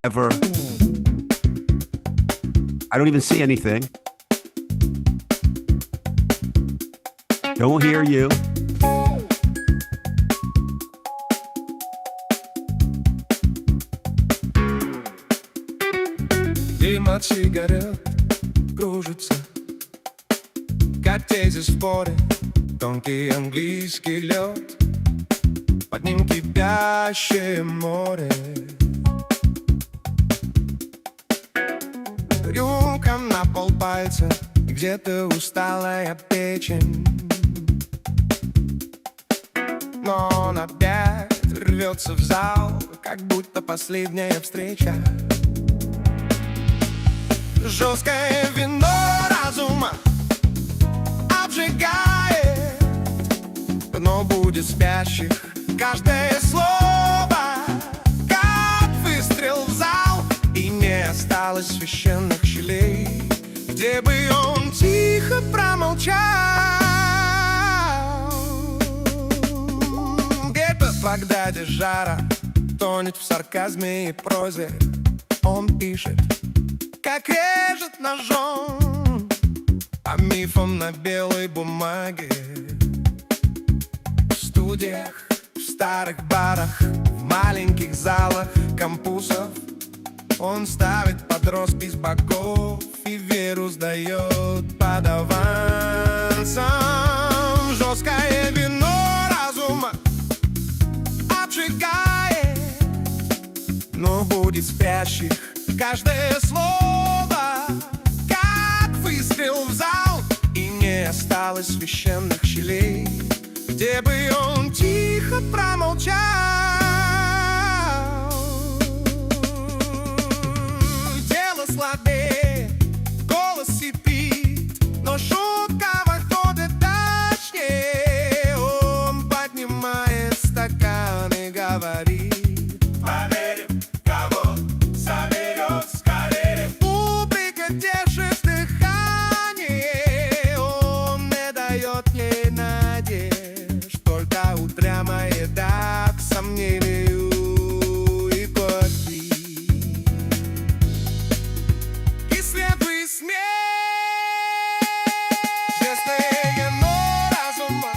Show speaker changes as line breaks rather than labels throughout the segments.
ever. I don't even see anything. Don't hear you.
Дым от сигарет кружится, как тези споры, тонкий английский лед, под ним кипящее море. Рюмка на полпальца, где-то усталая печень, но он опять рвется в зал, как будто последняя встреча. Жесткое вино разума обжигает, но будет спящих каждое слово, как выстрел в зал, и не осталось священных щелей, где бы он тихо промолчал. Где-то в Багдаде жара тонет в сарказме и прозе. Он пишет, как режет ножом по мифам на белой бумаге. В студиях, в старых барах, в маленьких залах кампусов он ставит под роспись богов и веру сдает под авансом. Жесткое вино разума обжигает, но будет спящих каждое слово, как выстрел в зал, и не осталось священных щелей, где бы он тихо промолчал. Тело слабее, голос сипит, но шутка выходит точнее. Он поднимает стакан и говорит: поверим, кого соберет скорее. Публика держит дыхание, он не дает ей надежд, только упрямая да к сомнению и любви. И следуй смерть, жестокое, но разума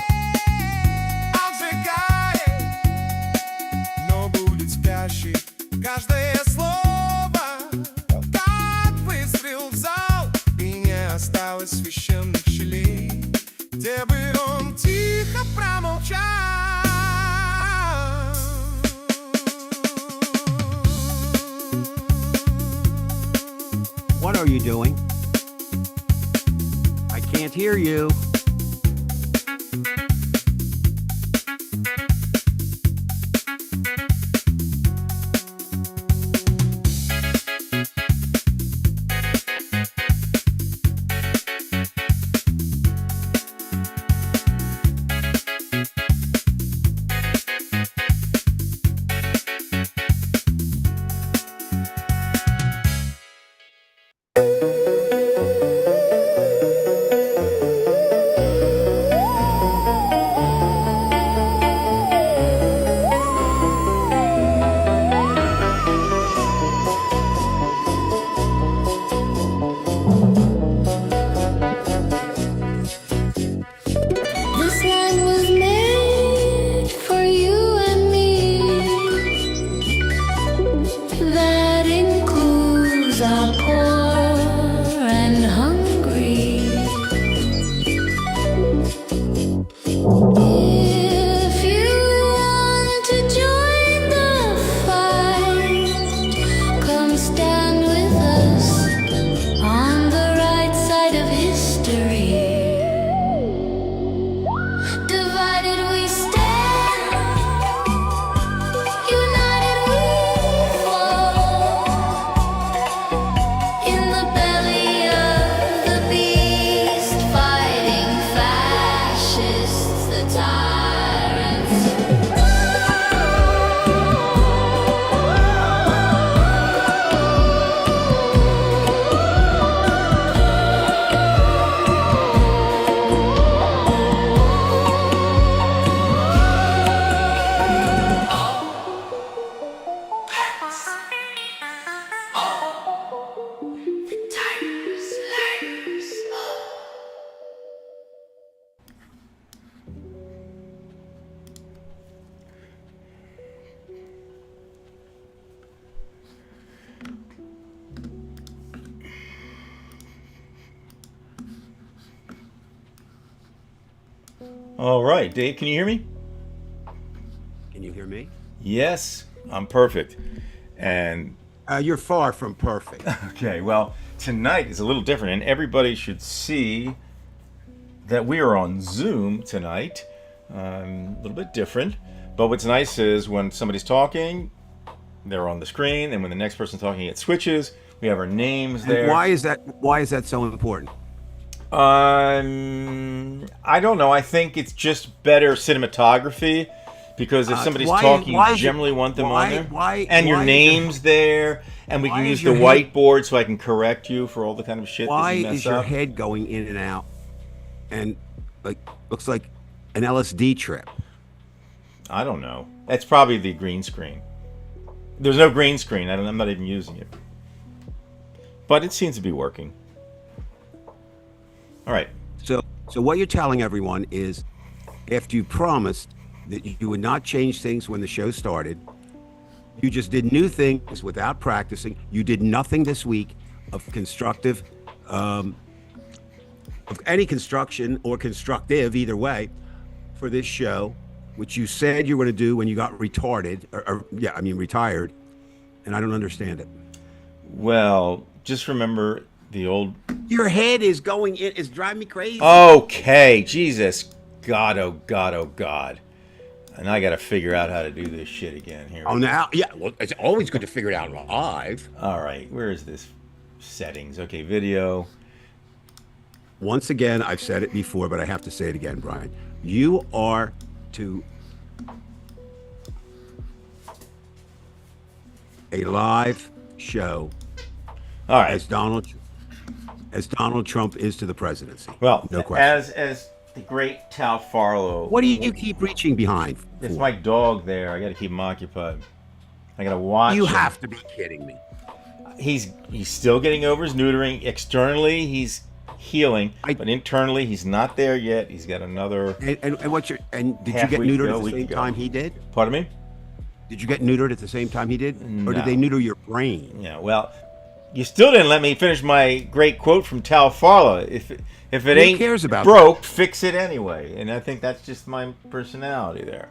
обжигает, но будет спящий каждое слово, как выстрел в зал, и не осталось священных щелей, где бы он тихо промолчал.
What are you doing? I can't hear you.
This land was made for you and me. That includes our poor and hungry. If you want to join the fight, come stand with us on the right side of history. Divided we stand, united we fall.
All right, Dave, can you hear me?
Can you hear me?
Yes, I'm perfect. And
You're far from perfect.
okay, well, tonight is a little different, and everybody should see that we are on Zoom tonight. A little bit different, but what's nice is when somebody's talking, they're on the screen, and when the next person's talking, it switches. We have our names there.
And why is that so important?
I don't know. I think it's just better cinematography because if somebody's talking, you generally want them on there. And your name's there, and we can use the whiteboard so I can correct you for all the kind of shit that you mess up. Why is your
head going in and out, and looks like an LSD trip?
I don't know. That's probably the green screen. There's no green screen. I'm not even using it, but it seems to be working. All right.
So what you're telling everyone is, after you promised that you would not change things when the show started, you just did new things without practicing. You did nothing this week of constructive, of any construction or constructive, either way, for this show, which you said you were going to do when you got retired, and I don't understand it.
Well, just remember the old...
Your head is going in, it's driving me crazy.
Okay, Jesus. God, oh God, oh God. And I got to figure out how to do this shit again here.
Oh, now, yeah, well, it's always good to figure it out live.
All right, where is this? Settings. Okay, video.
Once again, I've said it before, but I have to say it again, Brian. You are to a live show
all right.
as Donald Trump is to the presidency.
Well,
no question.
As the great Tal Farlow.
What do you keep reaching behind?
It's my dog there. I got to keep him occupied. I got to watch.
You have to be kidding me.
He's still getting over his neutering. Externally, he's healing, but internally, he's not there yet. He's got another.
And did you get neutered at the same time he did?
Pardon me?
Did you get neutered at the same time he did, or did they neuter your brain?
Yeah. Well, you still didn't let me finish my great quote from Tal Farlow. If it ain't
cares about
broke, fix it anyway. And I think that's just my personality there.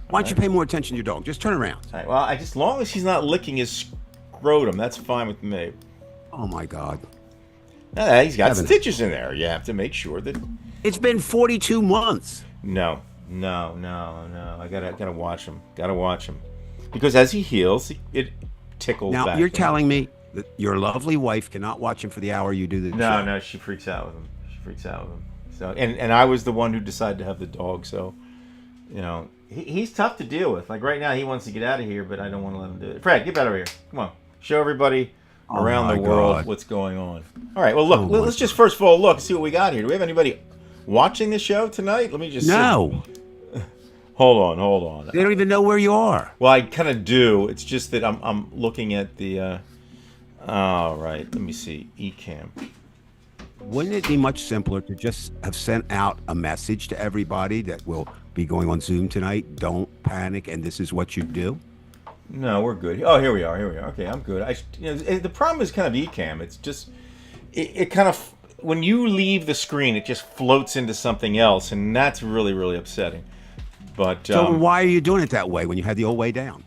Why don't you pay more attention to your dog? Just turn around.
All right, well, as long as he's not licking his scrotum, that's fine with me.
Oh my God.
He's got stitches in there. You have to make sure that.
It's been 42 months.
No. I gotta watch him. Gotta watch him, because as he heals, it tickles.
Now you're telling me that your lovely wife cannot watch him for the hour you do the show?
No, she freaks out with him. So and I was the one who decided to have the dog. So, he's tough to deal with. Like right now, he wants to get out of here, but I don't want to let him do it. Fred, get out of here. Come on, show everybody around the world what's going on. All right. Well, look. Let's just first of all see what we got here. Do we have anybody watching the show tonight? Let me just.
No.
Hold on.
They don't even know where you are.
Well, I kind of do. It's just that I'm looking at the. All right. Let me see. Ecamm.
Wouldn't it be much simpler to just have sent out a message to everybody that will be going on Zoom tonight? Don't panic, and this is what you do.
No, we're good. Oh, here we are. Okay, I'm good. The problem is kind of Ecamm. It's just it kind of, when you leave the screen, it just floats into something else, and that's really, really upsetting. But
so why are you doing it that way when you had the old way down?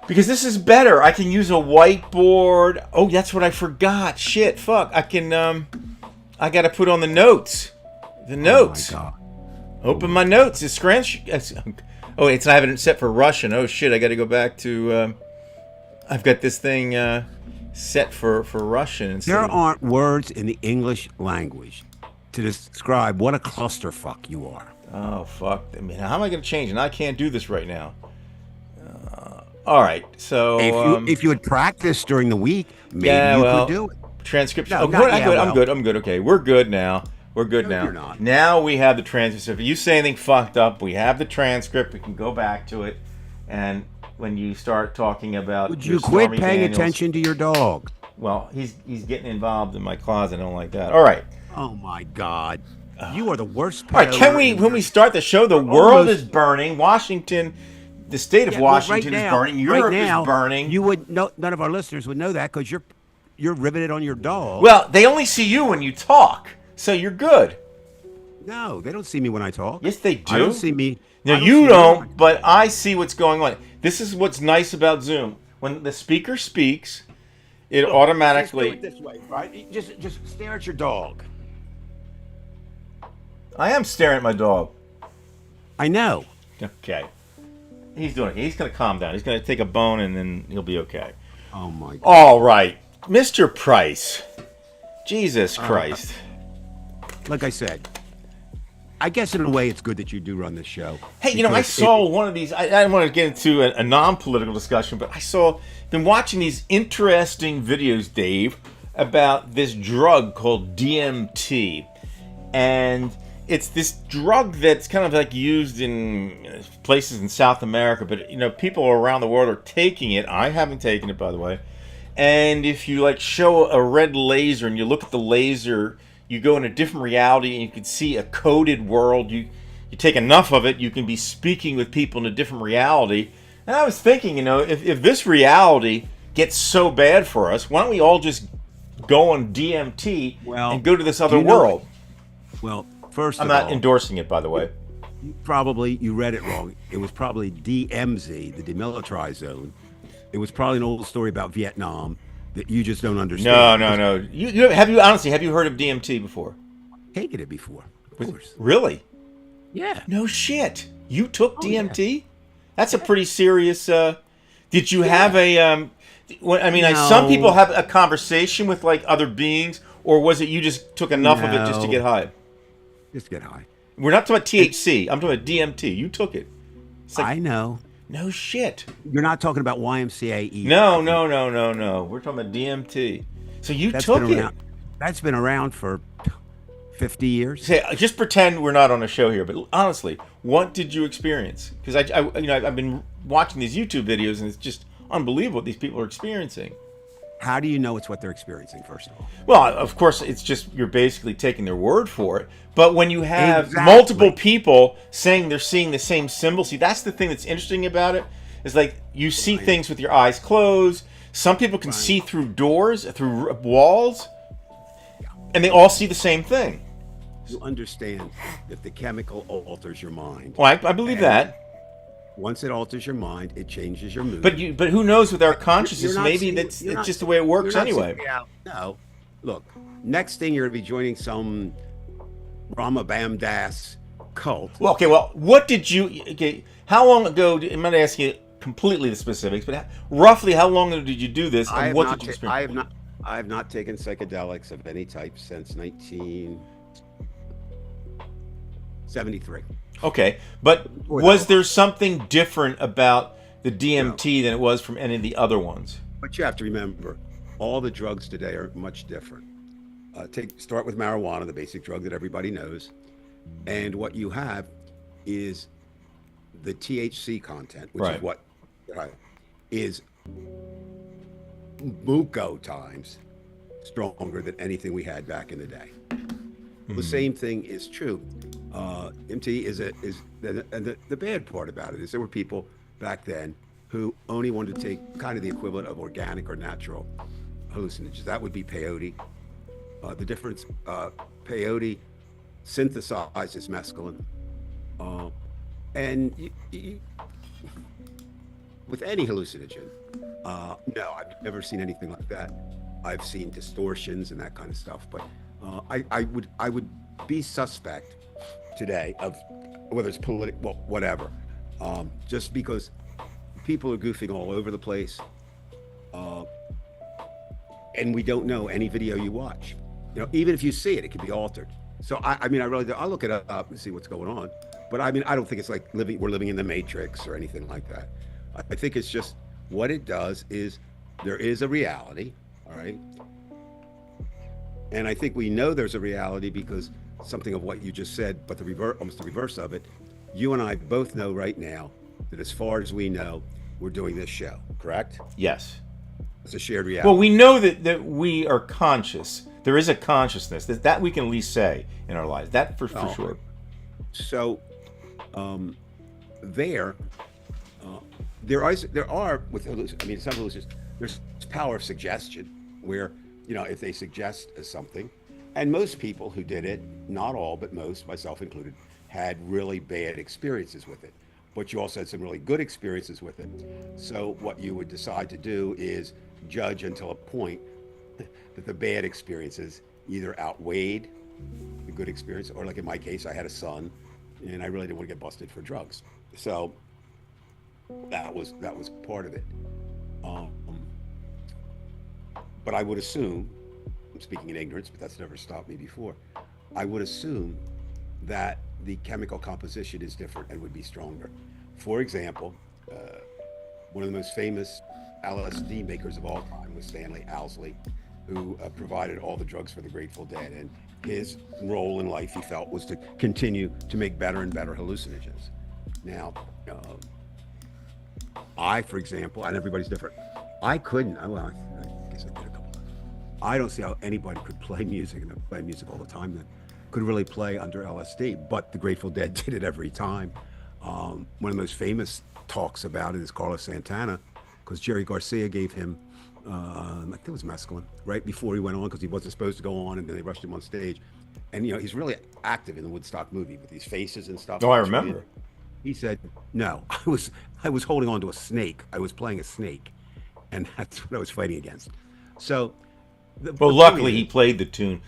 Because this is better. I can use a whiteboard. Oh, that's what I forgot. Shit, fuck. I can. I got to put on the notes. The notes.
Oh my God.
Open my notes. It's scratch. Oh, I have it set for Russian. Oh shit, I got to go back to. I've got this thing set for Russian.
There aren't words in the English language to describe what a clusterfuck you are.
Oh fuck! I mean, how am I going to change? And I can't do this right now. All right, so
if you had practiced during the week, maybe you could do it.
Transcription.
No,
I'm good. Okay, we're good now. We're good now.
You're not.
Now we have the transcript. If you say anything fucked up, we have the transcript. We can go back to it. And when you start talking about,
would you quit paying attention to your dog?
Well, he's getting involved in my closet. I don't like that. All right.
Oh my God, you are the worst.
All right, when we start the show, the world is burning. Washington. The state of Washington is burning. Europe is burning.
You would know. None of our listeners would know that because you're riveted on your dog.
Well, they only see you when you talk, so you're good.
No, they don't see me when I talk.
Yes, they do.
I don't see me.
No,
I don't
you
see me
don't, but I see what's going on. This is what's nice about Zoom. When the speaker speaks, it
Just do
automatically.
it this way, right? Just stare at your dog.
I am staring at my dog.
I know.
Okay. He's doing it. He's going to calm down. He's going to take a bone and then he'll be okay.
Oh my God.
All right. Mr. Price. Jesus Christ.
Like I said, I guess in a way it's good that you do run this show.
Hey, you know, I
because
saw one of these. I don't want to get into a non-political discussion, but been watching these interesting videos, Dave, about this drug called DMT. And it's this drug that's kind of like used in places in South America, but you know, people around the world are taking it. I haven't taken it, by the way. And if you like show a red laser and you look at the laser, you go in a different reality and you can see a coded world. You take enough of it, you can be speaking with people in a different reality. And I was thinking, you know, if this reality gets so bad for us, why don't we all just go on DMT and go to this other world?
Well, first
I'm
of
not
all,
endorsing it, by the way.
you read it wrong. It was probably DMZ, the demilitarized zone. It was probably an old story about Vietnam that you just don't understand.
No. Have you heard of DMT before?
Taken it before, of course.
Really?
Yeah.
No shit. You took DMT? That's a pretty serious. Did you have a? Some people have a conversation with like other beings, or was it you just took enough of it just to get high?
Just get high.
We're not talking about THC. I'm talking about DMT. You took it. It's like,
I know.
no shit.
You're not talking about YMCA either.
No. We're talking about DMT. So you took it.
That's been around for 50 years.
Say, just pretend we're not on a show here, but honestly, what did you experience? Because I've been watching these YouTube videos, and it's just unbelievable what these people are experiencing.
How do you know it's what they're experiencing, first of all?
Well, of course, it's just you're basically taking their word for it. But when you have
Exactly.
multiple people saying they're seeing the same symbol, see, that's the thing that's interesting about it. Is like you see things with your eyes closed. Some people can see through doors, through walls, and they all see the same thing.
You understand that the chemical alters your mind.
Well, I believe that.
Once it alters your mind, it changes your mood.
But who knows with our consciousness?
You're not
Maybe
seeing-
that's
you're
it's
not-
just the way it works
you're not
anyway.
seeing reality. No. Look, next thing you're going to be joining some Rama Bam Das cult.
Well, okay. Well, what did you? Okay, how long ago? I'm not asking you completely the specifics, but roughly how long ago did you do this, and what did you experience?
I have not taken psychedelics of any type since 1973.
Okay, but was there something different about the DMT than it was from any of the other ones?
But you have to remember, all the drugs today are much different. Start with marijuana, the basic drug that everybody knows, and what you have is the THC content, which is what is muco times stronger than anything we had back in the day. The same thing is true. MT is the bad part about it is there were people back then who only wanted to take kind of the equivalent of organic or natural hallucinogens. That would be peyote. The difference, peyote synthesizes mescaline, and with any hallucinogen, no, I've never seen anything like that. I've seen distortions and that kind of stuff, but I would be suspect today of whether it's political, well, whatever, just because people are goofing all over the place, and we don't know any video you watch. You know, even if you see it, it can be altered. So I really do. I'll look it up and see what's going on. But I don't think it's like we're living in the Matrix or anything like that. I think it's just what it does is there is a reality, all right? And I think we know there's a reality because something of what you just said, but almost the reverse of it. You and I both know right now that as far as we know, we're doing this show, correct?
Yes.
It's a shared reality.
Well, we know that we are conscious. There is a consciousness that we can at least say in our lives. That for sure.
So, there are with some hallucinations, there's power of suggestion where, if they suggest something, And most people who did it, not all, but most, myself included, had really bad experiences with it. But you also had some really good experiences with it. So what you would decide to do is judge until a point that the bad experiences either outweighed the good experience, or like in my case, I had a son, and I really didn't want to get busted for drugs. So that was part of it. Um, but I would assume, I'm speaking in ignorance, but that's never stopped me before. I would assume that the chemical composition is different and would be stronger. For example, one of the most famous LSD makers of all time was Stanley Owsley, who provided all the drugs for the Grateful Dead. And his role in life, he felt, was to continue to make better and better hallucinogens. Now, I, for example, and everybody's different. I couldn't. Well, I guess I did a couple. I don't see how anybody could play music and play music all the time that could really play under LSD. But the Grateful Dead did it every time. One of the most famous talks about it is Carlos Santana, because Jerry Garcia gave him, I think it was mescaline, right before he went on, because he wasn't supposed to go on, and then they rushed him on stage. And he's really active in the Woodstock movie with these faces and stuff.
Oh, I remember.
He said, "No, I was holding on to a snake. I was playing a snake, and that's what I was fighting against." So,
Well, luckily he played the tune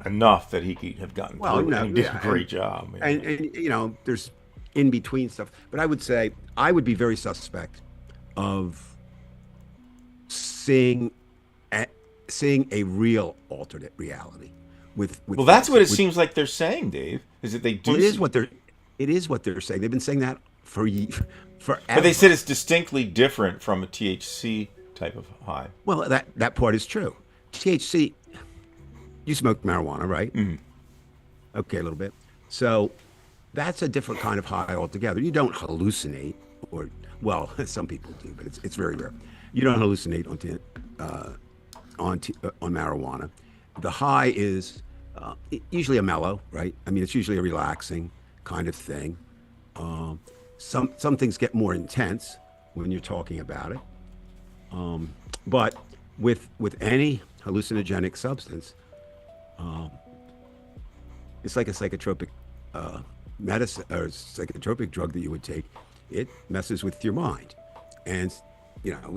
enough that he could have gotten through.
no,
And he did
yeah,
a great job.
and there's in between stuff, but I would say I would be very suspect of seeing seeing a real alternate reality with
Well, that's what it
with,
seems like they're saying, Dave, is that they do.
well, it is what they're saying. They've been saying that forever.
But they said it's distinctly different from a THC type of high.
Well, that part is true. THC, you smoke marijuana, right?
Mm-hmm.
Okay, a little bit. So that's a different kind of high altogether. You don't hallucinate, or well, some people do, but it's very rare. You don't hallucinate on marijuana. The high is usually a mellow, right? I mean, it's usually a relaxing kind of thing. Some things get more intense when you're talking about it. But with any hallucinogenic substance, it's like a psychotropic medicine or psychotropic drug that you would take. It messes with your mind, and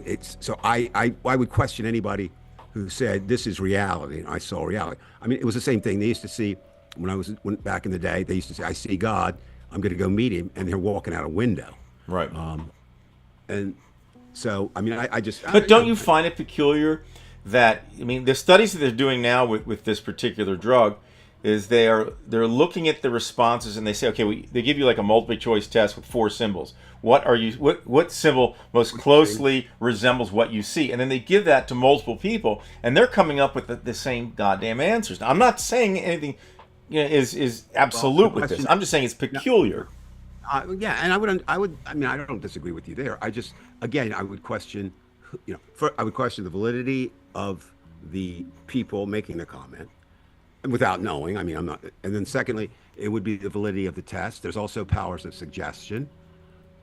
it's so I would question anybody who said this is reality and I saw reality. I mean, it was the same thing. They used to see when back in the day. They used to say, "I see God. I'm going to go meet him," and they're walking out a window.
Right.
And so, I mean, I just.
But don't you find it peculiar that, I mean, the studies that they're doing now with this particular drug is they're looking at the responses, and they say, okay, they give you like a multiple choice test with 4 symbols. What symbol most closely resembles what you see? And then they give that to multiple people, and they're coming up with the same goddamn answers. Now, I'm not saying anything is absolute with this. I'm just saying it's peculiar.
Yeah, and I mean, I don't disagree with you there. I just, again, I would question, I would question the validity of the people making the comment, and without knowing. I mean, I'm not. And then secondly, it would be the validity of the test. There's also powers of suggestion,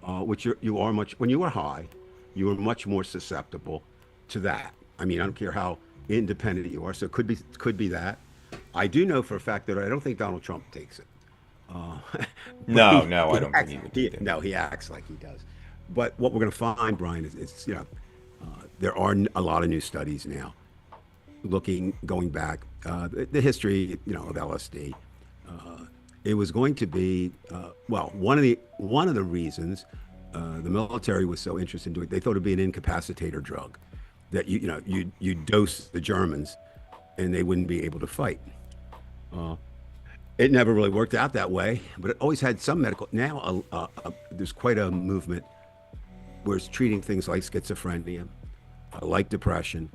which you are much when you are high, you are much more susceptible to that. I mean, I don't care how independent you are. So it could be that. I do know for a fact that I don't think Donald Trump takes it.
No, I don't think he would do that.
No, he acts like he does. But what we're going to find, Brian, is there are a lot of new studies now going back the history of LSD. It was going to be one of the reasons the military was so interested in doing it. They thought it'd be an incapacitator drug that you dose the Germans and they wouldn't be able to fight. It never really worked out that way, but it always had some medical. Now there's quite a movement where it's treating things like schizophrenia, like depression.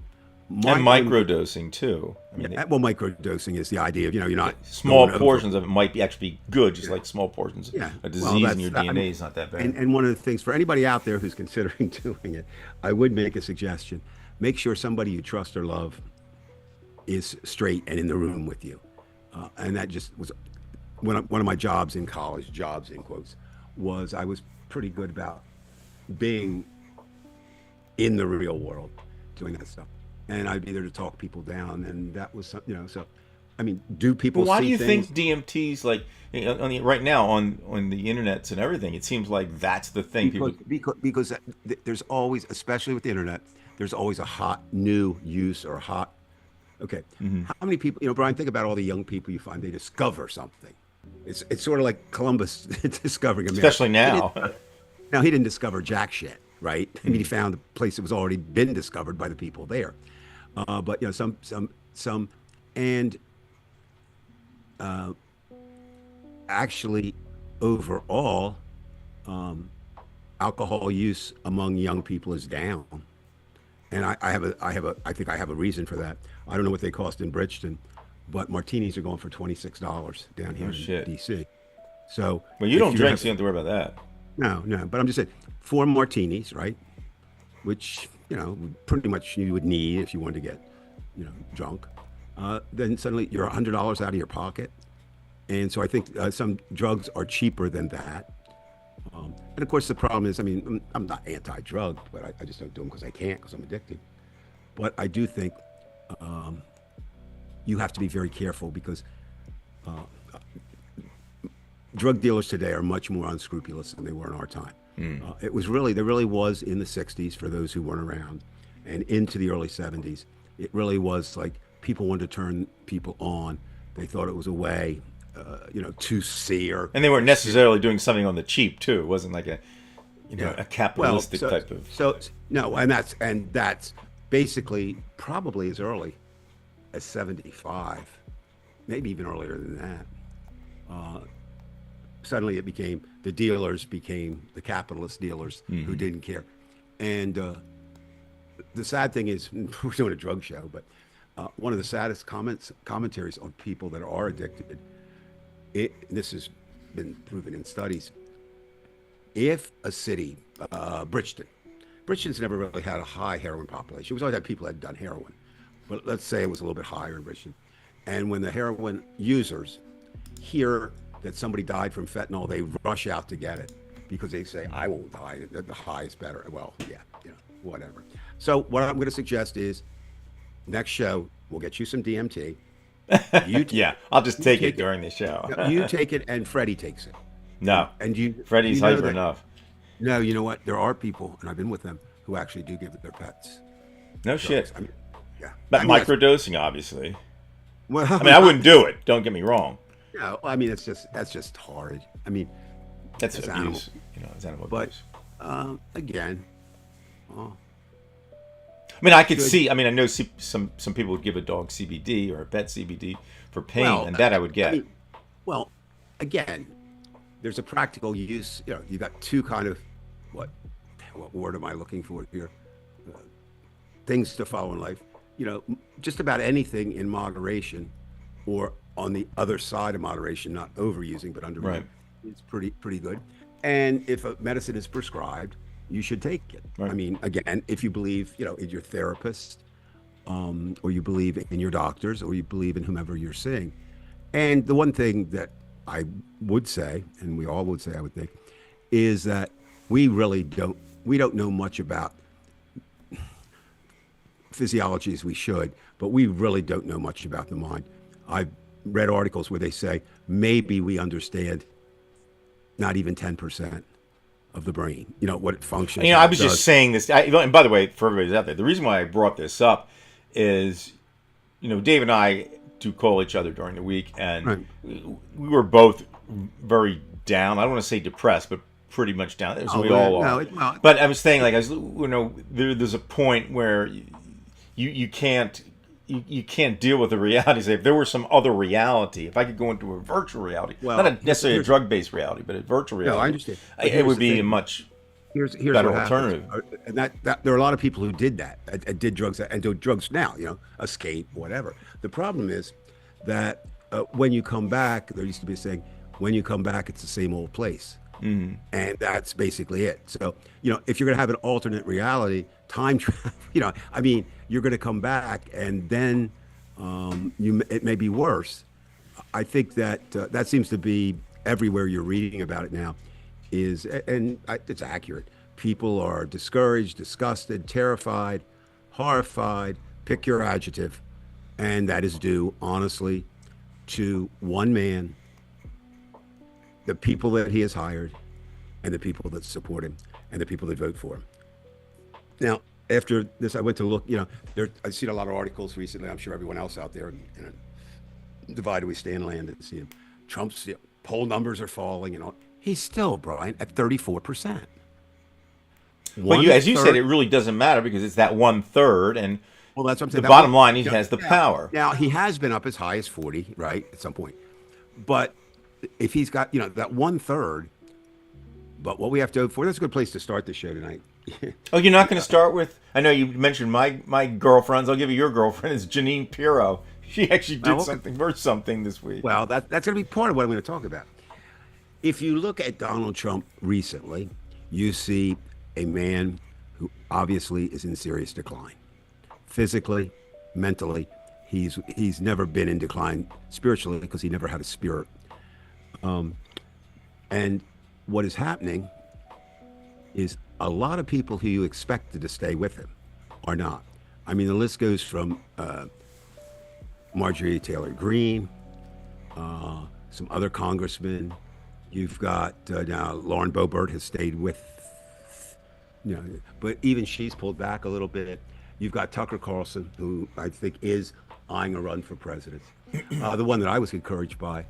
And microdosing too. I mean,
well, microdosing is the idea of you're not
small portions of it might be actually good, just like small portions of a disease in your DNA is not that bad.
And one of the things for anybody out there who's considering doing it, I would make a suggestion: make sure somebody you trust or love is straight and in the room with you. And that just was one of my jobs in college. Jobs in quotes was I was pretty good about being in the real world, doing that stuff. And I'd be there to talk people down, and that was so I mean, do people
But why do
see
you
things?
think DMT's like on the, right now on the internets and everything? It seems like that's the thing people.
Because there's always, especially with the internet, there's always a hot new use or hot. Okay, how many people? Brian, think about all the young people you find they discover something. It's sort of like Columbus discovering America.
Especially
He didn't,
now.
now he didn't discover jack shit, right? I mean, he found a place that was already been discovered by the people there. But some, and actually, overall, alcohol use among young people is down. And I think I have a reason for that. I don't know what they cost in Bridgeton, but martinis are going for $26 down here
Oh
in
shit.
DC. So
Well, you
if
don't
you
drink,
have-
so you don't have to worry about that.
no, but I'm just saying 4 martinis, right? Which, pretty much you would need if you wanted to get, drunk. Then suddenly you're $100 out of your pocket. And so I think some drugs are cheaper than that. And of course, the problem is, I mean, I'm not anti-drug, but I just don't do them because I can't, because I'm addicted. But I do think you have to be very careful because drug dealers today are much more unscrupulous than they were in our time. There really was in the 60s for those who weren't around, and into the early 70s. It really was like people wanted to turn people on. They thought it was a way, to see or.
And they weren't necessarily doing something on the cheap too. It wasn't like a a capitalistic type of.
So no, and that's basically probably as early as 75, maybe even earlier than that. Suddenly the dealers became the capitalist dealers who didn't care. And the sad thing is, we're doing a drug show, but one of the saddest commentaries on people that are addicted, this has been proven in studies. If a city, Bridgeton's never really had a high heroin population. We've always had people that had done heroin, but let's say it was a little bit higher in Bridgeton. And when the heroin users hear that somebody died from fentanyl, they rush out to get it because they say, I won't die. The high is better. Well, yeah, whatever. So what I'm going to suggest is next show, we'll get you some DMT.
Yeah, I'll just take it during the show.
You take it and Freddie takes it.
No,
And
Freddie's
you know
hyper
that-
enough.
No, you know what? There are people, and I've been with them, who actually do give their pets
No
drugs.
shit.
I mean, yeah.
But
I mean, that's-
microdosing, obviously.
well,
I mean, I wouldn't do it. Don't get me wrong.
No, I mean, that's just horrid. I mean,
That's
It's
abuse. It's animal
but
abuse.
again,
I mean, I could see. I mean, I know some people would give a dog CBD or a pet CBD for pain,
well,
and that I would get.
I mean, well, again, there's a practical use. You got two kind of what word am I looking for here? Things to follow in life. Just about anything in moderation, or on the other side of moderation, not overusing but underusing,
Right.
is pretty good. And if a medicine is prescribed, you should take it.
Right.
I mean, again, if you believe, in your therapist, or you believe in your doctors, or you believe in whomever you're seeing. And the one thing that I would say, and we all would say, I would think, is that we don't know much about physiology as we should, but we really don't know much about the mind. I've read articles where they say maybe we understand not even 10% of the brain, what it functions.
I
what
was
it
just
does.
saying this. And by the way, for everybody's out there, the reason why I brought this up is, Dave and I do call each other during the week, and
Right.
we were both very down. I don't want to say depressed, but pretty much down. As we all are.
well,
But I was saying, like, there's a point where you can't deal with the reality. Say, if there were some other reality, if I could go into a virtual reality,
Well,
not necessarily a
here's-
drugg-based reality, but a virtual reality.
No, I understand. But
It
here's
would
the
be
thing.
a much
here's
better
what happens.
alternative.
And that there are a lot of people who did that, did drugs, and do drugs now, escape, whatever. The problem is that when you come back, there used to be a saying, when you come back, it's the same old place. Mm-hmm. And that's basically it. So, if you're going to have an alternate reality, time travel, I mean, you're going to come back, and then it may be worse. I think that that seems to be everywhere you're reading about it now. It's accurate. People are discouraged, disgusted, terrified, horrified. Pick your adjective, and that is due, honestly, to one man, the people that he has hired, and the people that support him, and the people that vote for him. Now, after this, I went to look. I've seen a lot of articles recently. I'm sure everyone else out there in a divided we stand land and see him. Trump's poll numbers are falling, and all. He's still, Brian, at 34%.
But as you said, it really doesn't matter because it's that 1/3, and
well, that's what I'm saying.
The bottom line, he has the power.
Now he has been up as high as 40, right, at some point. But if he's got that 1/3, but what we have to vote for, that's a good place to start the show tonight.
Oh, you're not going to start with? I know you mentioned my girlfriends. I'll give you your girlfriend. It's Janine Pirro. She actually did something this week.
Well, that's going to be part of what I'm going to talk about. If you look at Donald Trump recently, you see a man who obviously is in serious decline. Physically, mentally, he's never been in decline spiritually because he never had a spirit. And what is happening is a lot of people who you expected to stay with him are not. I mean, the list goes from Marjorie Taylor Greene, some other congressmen. You've got now Lauren Boebert has stayed with, but even she's pulled back a little bit. You've got Tucker Carlson, who I think is eyeing a run for president. The one that I was encouraged by,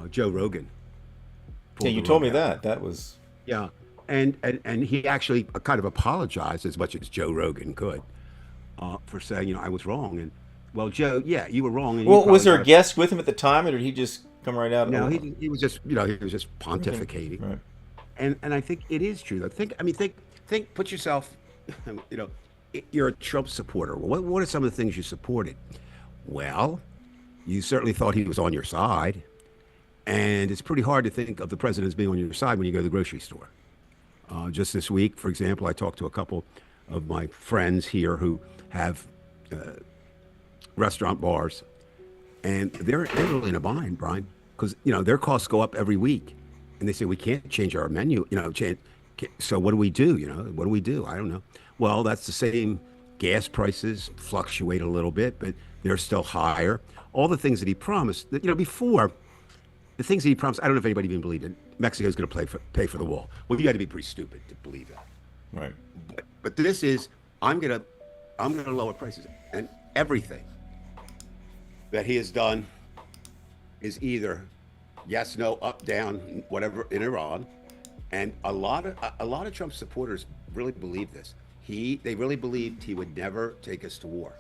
Joe Rogan.
Yeah, you told me that. That was...
Yeah, and he actually kind of apologized as much as Joe Rogan could for saying, I was wrong. And, well, Joe, yeah, you were wrong. And
well, was there a guest with him at the time, or did he just come right out?
No, he was just, he was just pontificating.
Right.
And I think it is true, though. Think, put yourself, you're a Trump supporter. Well, what are some of the things you supported? Well, you certainly thought he was on your side. And it's pretty hard to think of the president as being on your side when you go to the grocery store. Just this week, for example, I talked to a couple of my friends here who have restaurant bars, and they're really in a bind, Brian, because their costs go up every week, and they say we can't change our menu. So what do we do? What do we do? I don't know. Well, that's the same. Gas prices fluctuate a little bit, but they're still higher. All the things that he promised, before. The things that he promised, I don't know if anybody even believed it. Mexico's going to pay for the wall. Well, you got to be pretty stupid to believe that.
Right.
But this is, I'm going to lower prices, and everything that he has done is either yes, no, up, down, whatever in Iran, and a lot of Trump supporters really believe this. They really believed he would never take us to war,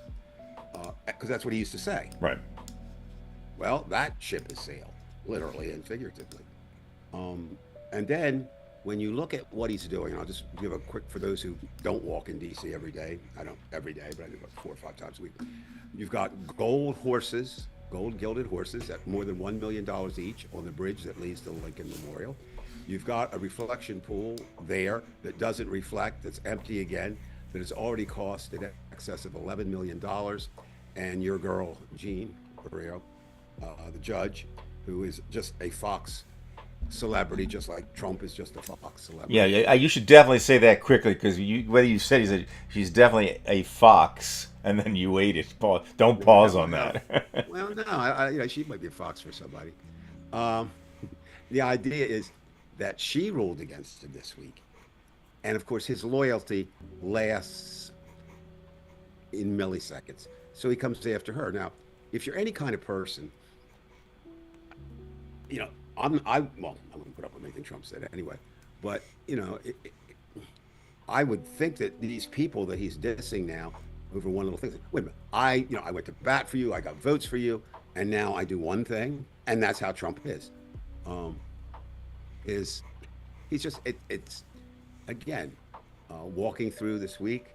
because that's what he used to say.
Right.
Well, that ship has sailed. Literally and figuratively. And then when you look at what he's doing, I'll just give a quick, for those who don't walk in D.C. every day, I don't every day, but I do about 4 or 5 times a week. You've got gold gilded horses at more than $1 million each on the bridge that leads to the Lincoln Memorial. You've got a reflection pool there that doesn't reflect, that's empty again, that has already cost in excess of $11 million. And your girl, Jean Barrio, the judge, who is just a Fox celebrity, just like Trump is just a Fox celebrity.
Yeah, you should definitely say that quickly, because whether you said she's definitely a Fox, and then you waited. Don't pause on that.
Well, no, she might be a Fox for somebody. The idea is that she ruled against him this week, and of course his loyalty lasts in milliseconds, so he comes after her. Now, if you're any kind of person, I wouldn't put up with anything Trump said anyway, but I would think that these people that he's dissing now over one little thing, wait a minute, I went to bat for you, I got votes for you, and now I do one thing, and that's how Trump is. He's just it's again walking through this week.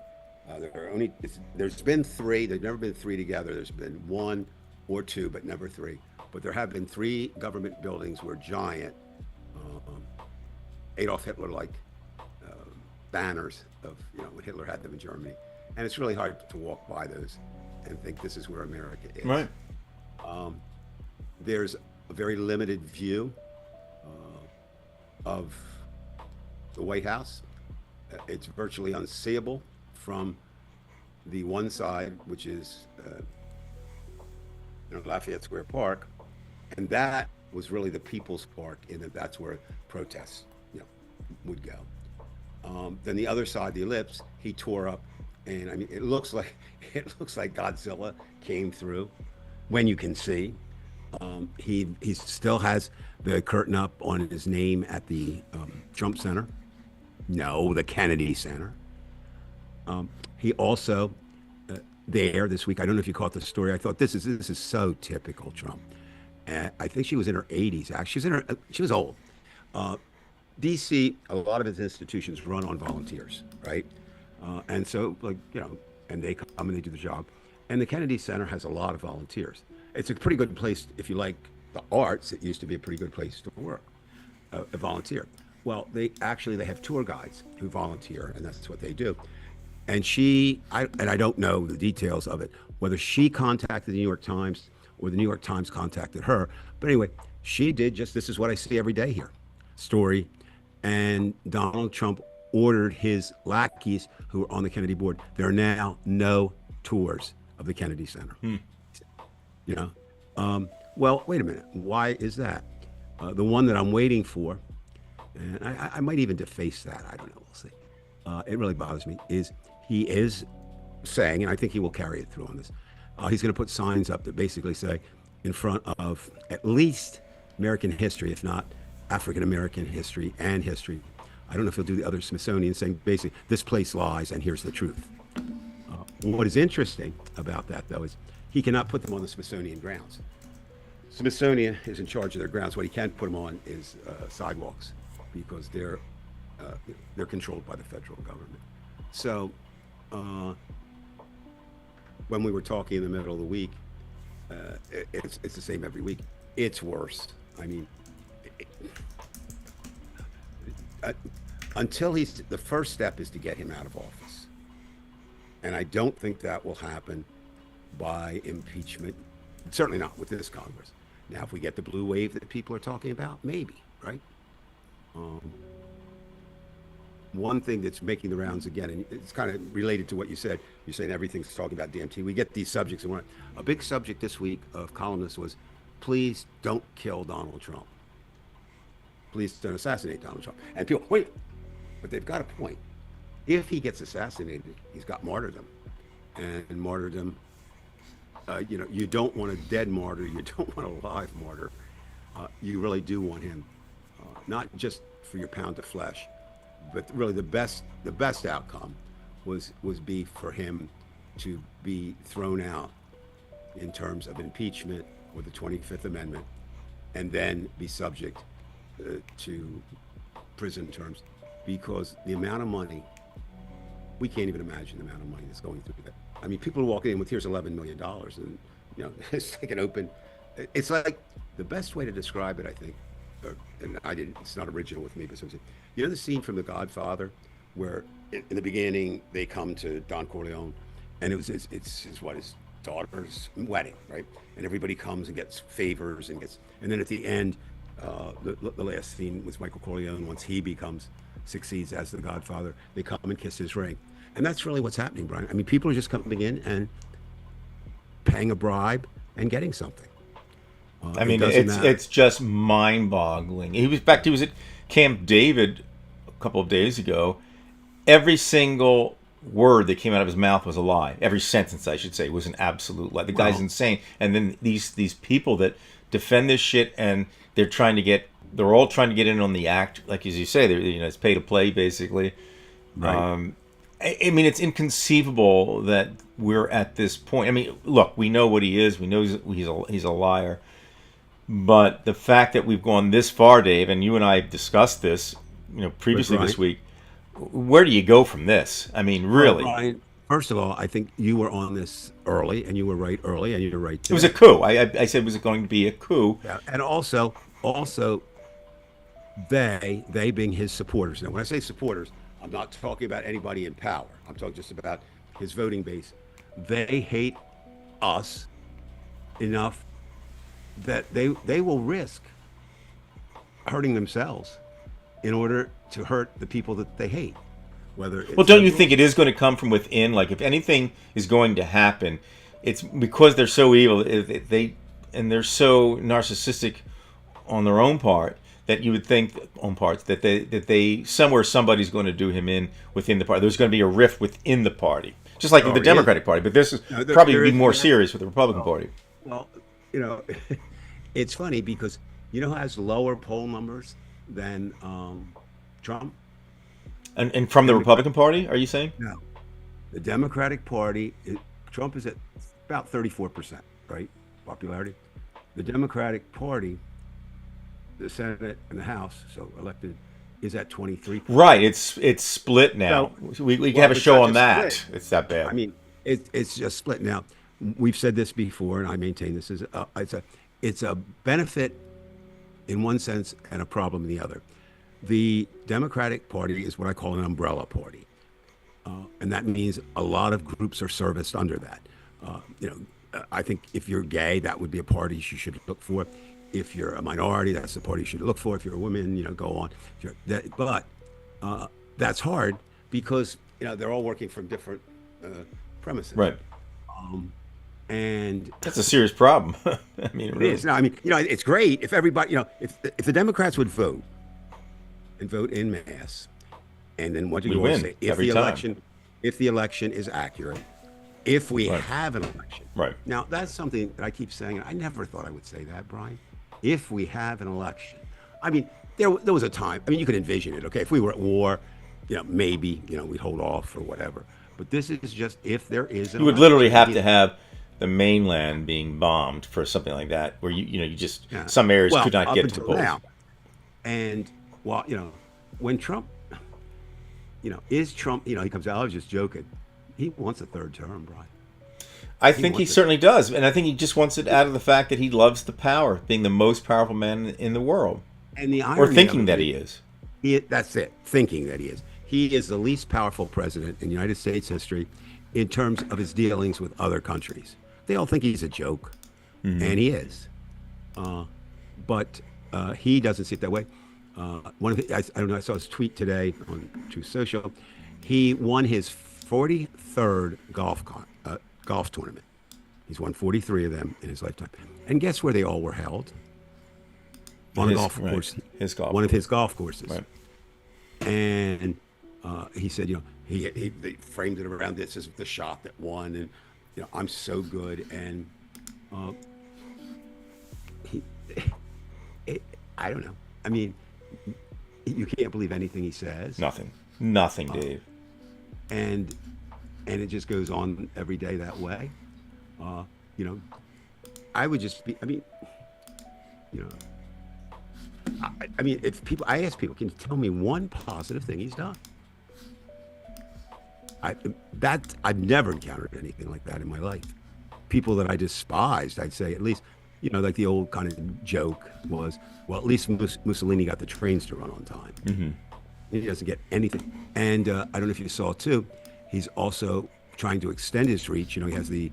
There's been 3. There's never been 3 together. There's been 1 or 2, but never 3. But there have been 3 government buildings were giant, Adolf Hitler-like banners of, when Hitler had them in Germany. And it's really hard to walk by those and think this is where America is.
Right.
There's a very limited view of the White House. It's virtually unseeable from the one side, which is Lafayette Square Park, And that was really the people's park, in that that's where protests, would go. Then the other side, the ellipse, he tore up, and I mean, it looks like it looks like Godzilla came through. When you can see, he still has the curtain up on his name at the Trump Center. No, the Kennedy Center. He also there this week. I don't know if you caught the story. I thought this is so typical Trump. I think she was in her 80s. Actually, she was old. DC, a lot of its institutions run on volunteers, right? And so, and they come and they do the job. And the Kennedy Center has a lot of volunteers. It's a pretty good place if you like the arts. It used to be a pretty good place to work, a volunteer. Well, they have tour guides who volunteer, and that's what they do. And I don't know the details of it, whether she contacted the New York Times or the New York Times contacted her. But anyway, she did this is what I see every day here, story. And Donald Trump ordered his lackeys who were on the Kennedy board. There are now no tours of the Kennedy Center. Well, wait a minute. Why is that? The one that I'm waiting for, and I might even deface that. I don't know. We'll see. It really bothers me. He is saying, and I think he will carry it through on this. He's going to put signs up that basically say, in front of at least American history, if not African American history and history. I don't know if he'll do the other Smithsonian, saying basically, this place lies and here's the truth. What is interesting about that, though, is he cannot put them on the Smithsonian grounds. Smithsonian is in charge of their grounds. What he can't put them on is sidewalks, because they're controlled by the federal government. So when we were talking in the middle of the week, it's the same every week. It's worse. I mean, until the first step is to get him out of office. And I don't think that will happen by impeachment. Certainly not with this Congress. Now, if we get the blue wave that people are talking about, maybe, right? One thing that's making the rounds again, and it's kind of related to what you said. You're saying everything's talking about DMT. We get these subjects, and a big subject this week of columnists was, please don't kill Donald Trump. Please don't assassinate Donald Trump. And people, wait, but they've got a point. If he gets assassinated, he's got martyrdom. And martyrdom, you don't want a dead martyr, you don't want a live martyr. You really do want him, not just for your pound of flesh, but really the best outcome was be for him to be thrown out in terms of impeachment or the 25th Amendment, and then be subject to prison terms, because the amount of money, we can't even imagine the amount of money that's going through that. I mean, people are walking in with, here's $11 million, and it's like an open. It's like the best way to describe it, I think, and it's not original with me, but something. The scene from The Godfather, where in the beginning they come to Don Corleone, and it's his daughter's wedding, right? And everybody comes and gets favors and then at the end, the last scene was Michael Corleone. Once he succeeds as the Godfather, they come and kiss his ring. And that's really what's happening, Brian. I mean, people are just coming in and paying a bribe and getting something.
I mean, it's just mind-boggling. He was at Camp David a couple of days ago. Every single word that came out of his mouth was a lie. Every sentence, I should say, was an absolute lie. The guy's insane. And then these people that defend this shit, and they're all trying to get in on the act, like as you say, it's pay to play basically. Right. I mean, it's inconceivable that we're at this point. I mean, look, we know what he is. We know he's a liar. But the fact that we've gone this far, Dave, and you and I discussed this, previously this week, where do you go from this? I mean, really.
Well, Brian, first of all, I think you were on this early, and you were right early, and you're right too.
It was a coup. I said, was it going to be a coup?
Yeah, and also, they being his supporters. Now, when I say supporters, I'm not talking about anybody in power. I'm talking just about his voting base. They hate us enough that they will risk hurting themselves in order to hurt the people that they hate. Well,
don't you think it is going to come from within? Like, if anything is going to happen, it's because they're so evil. they're so narcissistic on their own part that you would think that they somewhere somebody's going to do him in within the party. There's going to be a rift within the party, just like the Democratic Party. But this is probably be more serious with the Republican Party.
Well, you know, it's funny because you know who has lower poll numbers than Trump?
And from the Republican Party, are you saying?
No. The Democratic Party, Trump is at about 34%, right? Popularity. The Democratic Party, the Senate and the House, so elected, is at 23%.
Right. It's split now. So, we have a show on that. Split. It's that bad.
I mean, it's just split now. We've said this before, and I maintain this is it's a benefit in one sense and a problem in the other. The Democratic Party is what I call an umbrella party, and that means a lot of groups are serviced under that. I think if you're gay, that would be a party you should look for. If you're a minority, that's the party you should look for. If you're a woman, go on. But that's hard because they're all working from different premises.
Right.
And
that's a serious problem. I mean,
it is. No, I mean, it's great if everybody, if the Democrats would vote and vote in mass, and then what you go and say, if the election is accurate, if we have an election.
Right.
Now, that's something that I keep saying. I never thought I would say that, Brian. If we have an election. I mean, there was a time. I mean, you could envision it, okay? If we were at war, maybe, we'd hold off or whatever. But this is just if there is an election.
You would literally have to have the mainland being bombed for something like that, where you just some areas could not get to the polls. Now,
and when Trump, is Trump, he comes out, I was just joking. He wants a third term, Brian.
I think he certainly does, and I think he just wants it out of the fact that he loves the power, being the most powerful man in the world,
and the irony
or thinking that he is.
That's it, thinking that he is. He is the least powerful president in United States history in terms of his dealings with other countries. They all think he's a joke, and he is. But he doesn't see it that way. I don't know, I saw his tweet today on Truth Social. He won his 43rd golf tournament. He's won 43 of them in his lifetime. And guess where they all were held? On a golf course. One of his golf courses.
Right.
And he said, he framed it around this as the shot that won, and I'm so good. And I don't know. I mean, you can't believe anything he says.
Nothing, Dave.
And it just goes on every day that way. I would just be. I mean, if people, I ask people, can you tell me one positive thing he's done? I've never encountered anything like that in my life. People that I despised, I'd say at least, like the old kind of joke was, well, at least Mussolini got the trains to run on time. Mm-hmm. He doesn't get anything. And I don't know if you saw too, he's also trying to extend his reach. He has the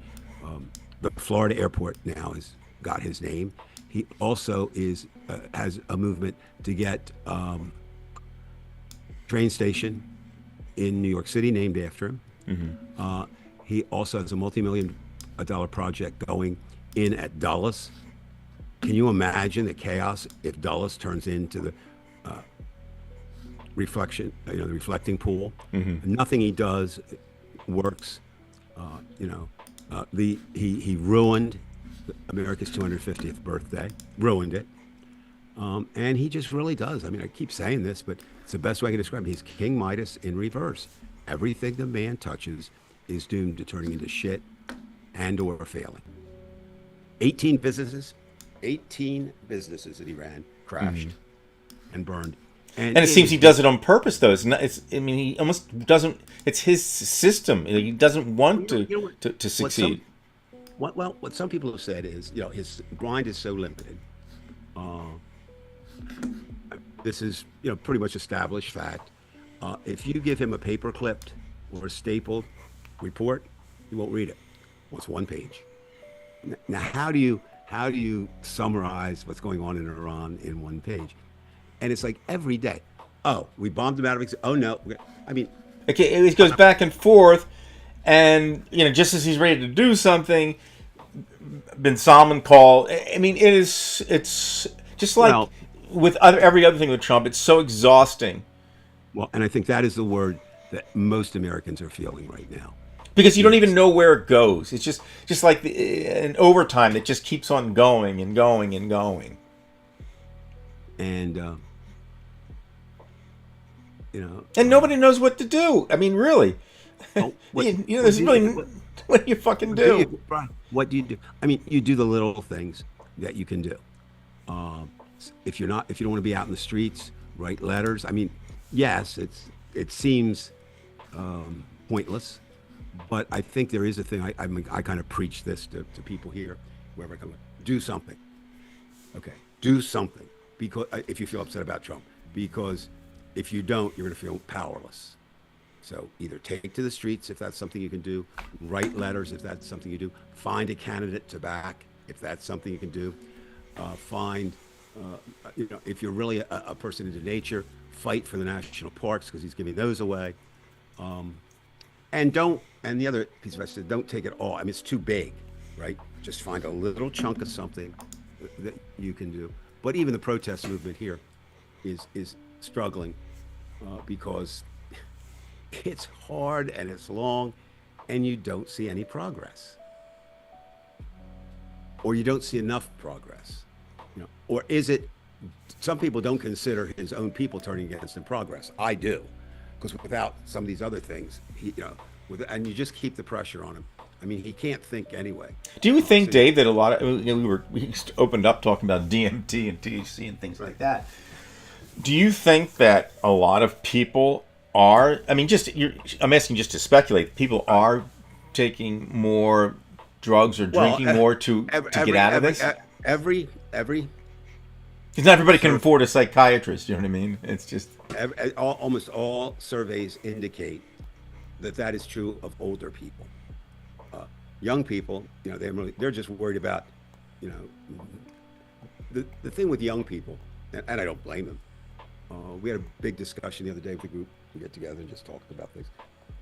Florida airport now has got his name. He also has a movement to get train station in New York City named after him. Mm-hmm. He also has a multi-million-dollar project going in at Dulles. Can you imagine the chaos if Dulles turns into the reflection, the reflecting pool? Mm-hmm. Nothing he does works. He ruined America's 250th birthday, ruined it. And he just really does. I mean, I keep saying this, but it's the best way I can describe him. He's King Midas in reverse. Everything the man touches is doomed to turning into shit and or failing. 18 businesses that he ran crashed and burned.
And it seems he does it on purpose, though. He almost doesn't. It's his system. He doesn't want to succeed.
What some people have said is, his grind is so limited. This is, pretty much established fact. If you give him a paper clipped or a stapled report, he won't read it. It's one page. Now, how do you summarize what's going on in Iran in one page? And it's like every day. Oh, we bombed them out of. Oh no! I mean,
okay, it goes back and forth, and just as he's ready to do something, Bin Salman call. I mean, it's just like
Well,
with every other thing with Trump. It's so exhausting
well, and I think that is the word that most Americans are feeling right now.
because you don't even
Is
know where it goes. It's just like an overtime that just keeps on going and going and going.
and
And nobody knows what to do. I mean, really.
oh, what,
There's really
what,
what do you fucking
what do
do?
you, Brian, what do you do? I mean, you do the little things that you can do. Um, if if you don't want to be out in the streets, write letters. I mean, yes, it seems pointless, but I think there is a thing. I kind of preach this to people here, wherever I come. Do something. Okay, do something because if you feel upset about Trump, because if you don't, you're going to feel powerless. So either take to the streets if that's something you can do, write letters if that's something you do, find a candidate to back if that's something you can do, find, if you're really a person into nature, fight for the national parks because he's giving those away. And and the other piece of advice is don't take it all. I mean, it's too big, right? Just find a little chunk of something that you can do. But even the protest movement here is struggling because it's hard and it's long and you don't see any progress. Or you don't see enough progress. Or is it some people don't consider his own people turning against him progress. I do. Because without some of these other things, and you just keep the pressure on him. I mean, he can't think anyway.
Do you think,
So
Dave, that a lot of we opened up talking about DMT and THC and things like that? Do you think that a lot of people are? I mean, I'm asking just to speculate. People are taking more drugs or drinking more to get out of this.
Every
Because not everybody can afford a psychiatrist. You know what I mean? It's just
almost all surveys indicate that is true of older people. Young people, they're just worried about, the thing with young people, and I don't blame them. We had a big discussion the other day with the group. We get together and just talked about things,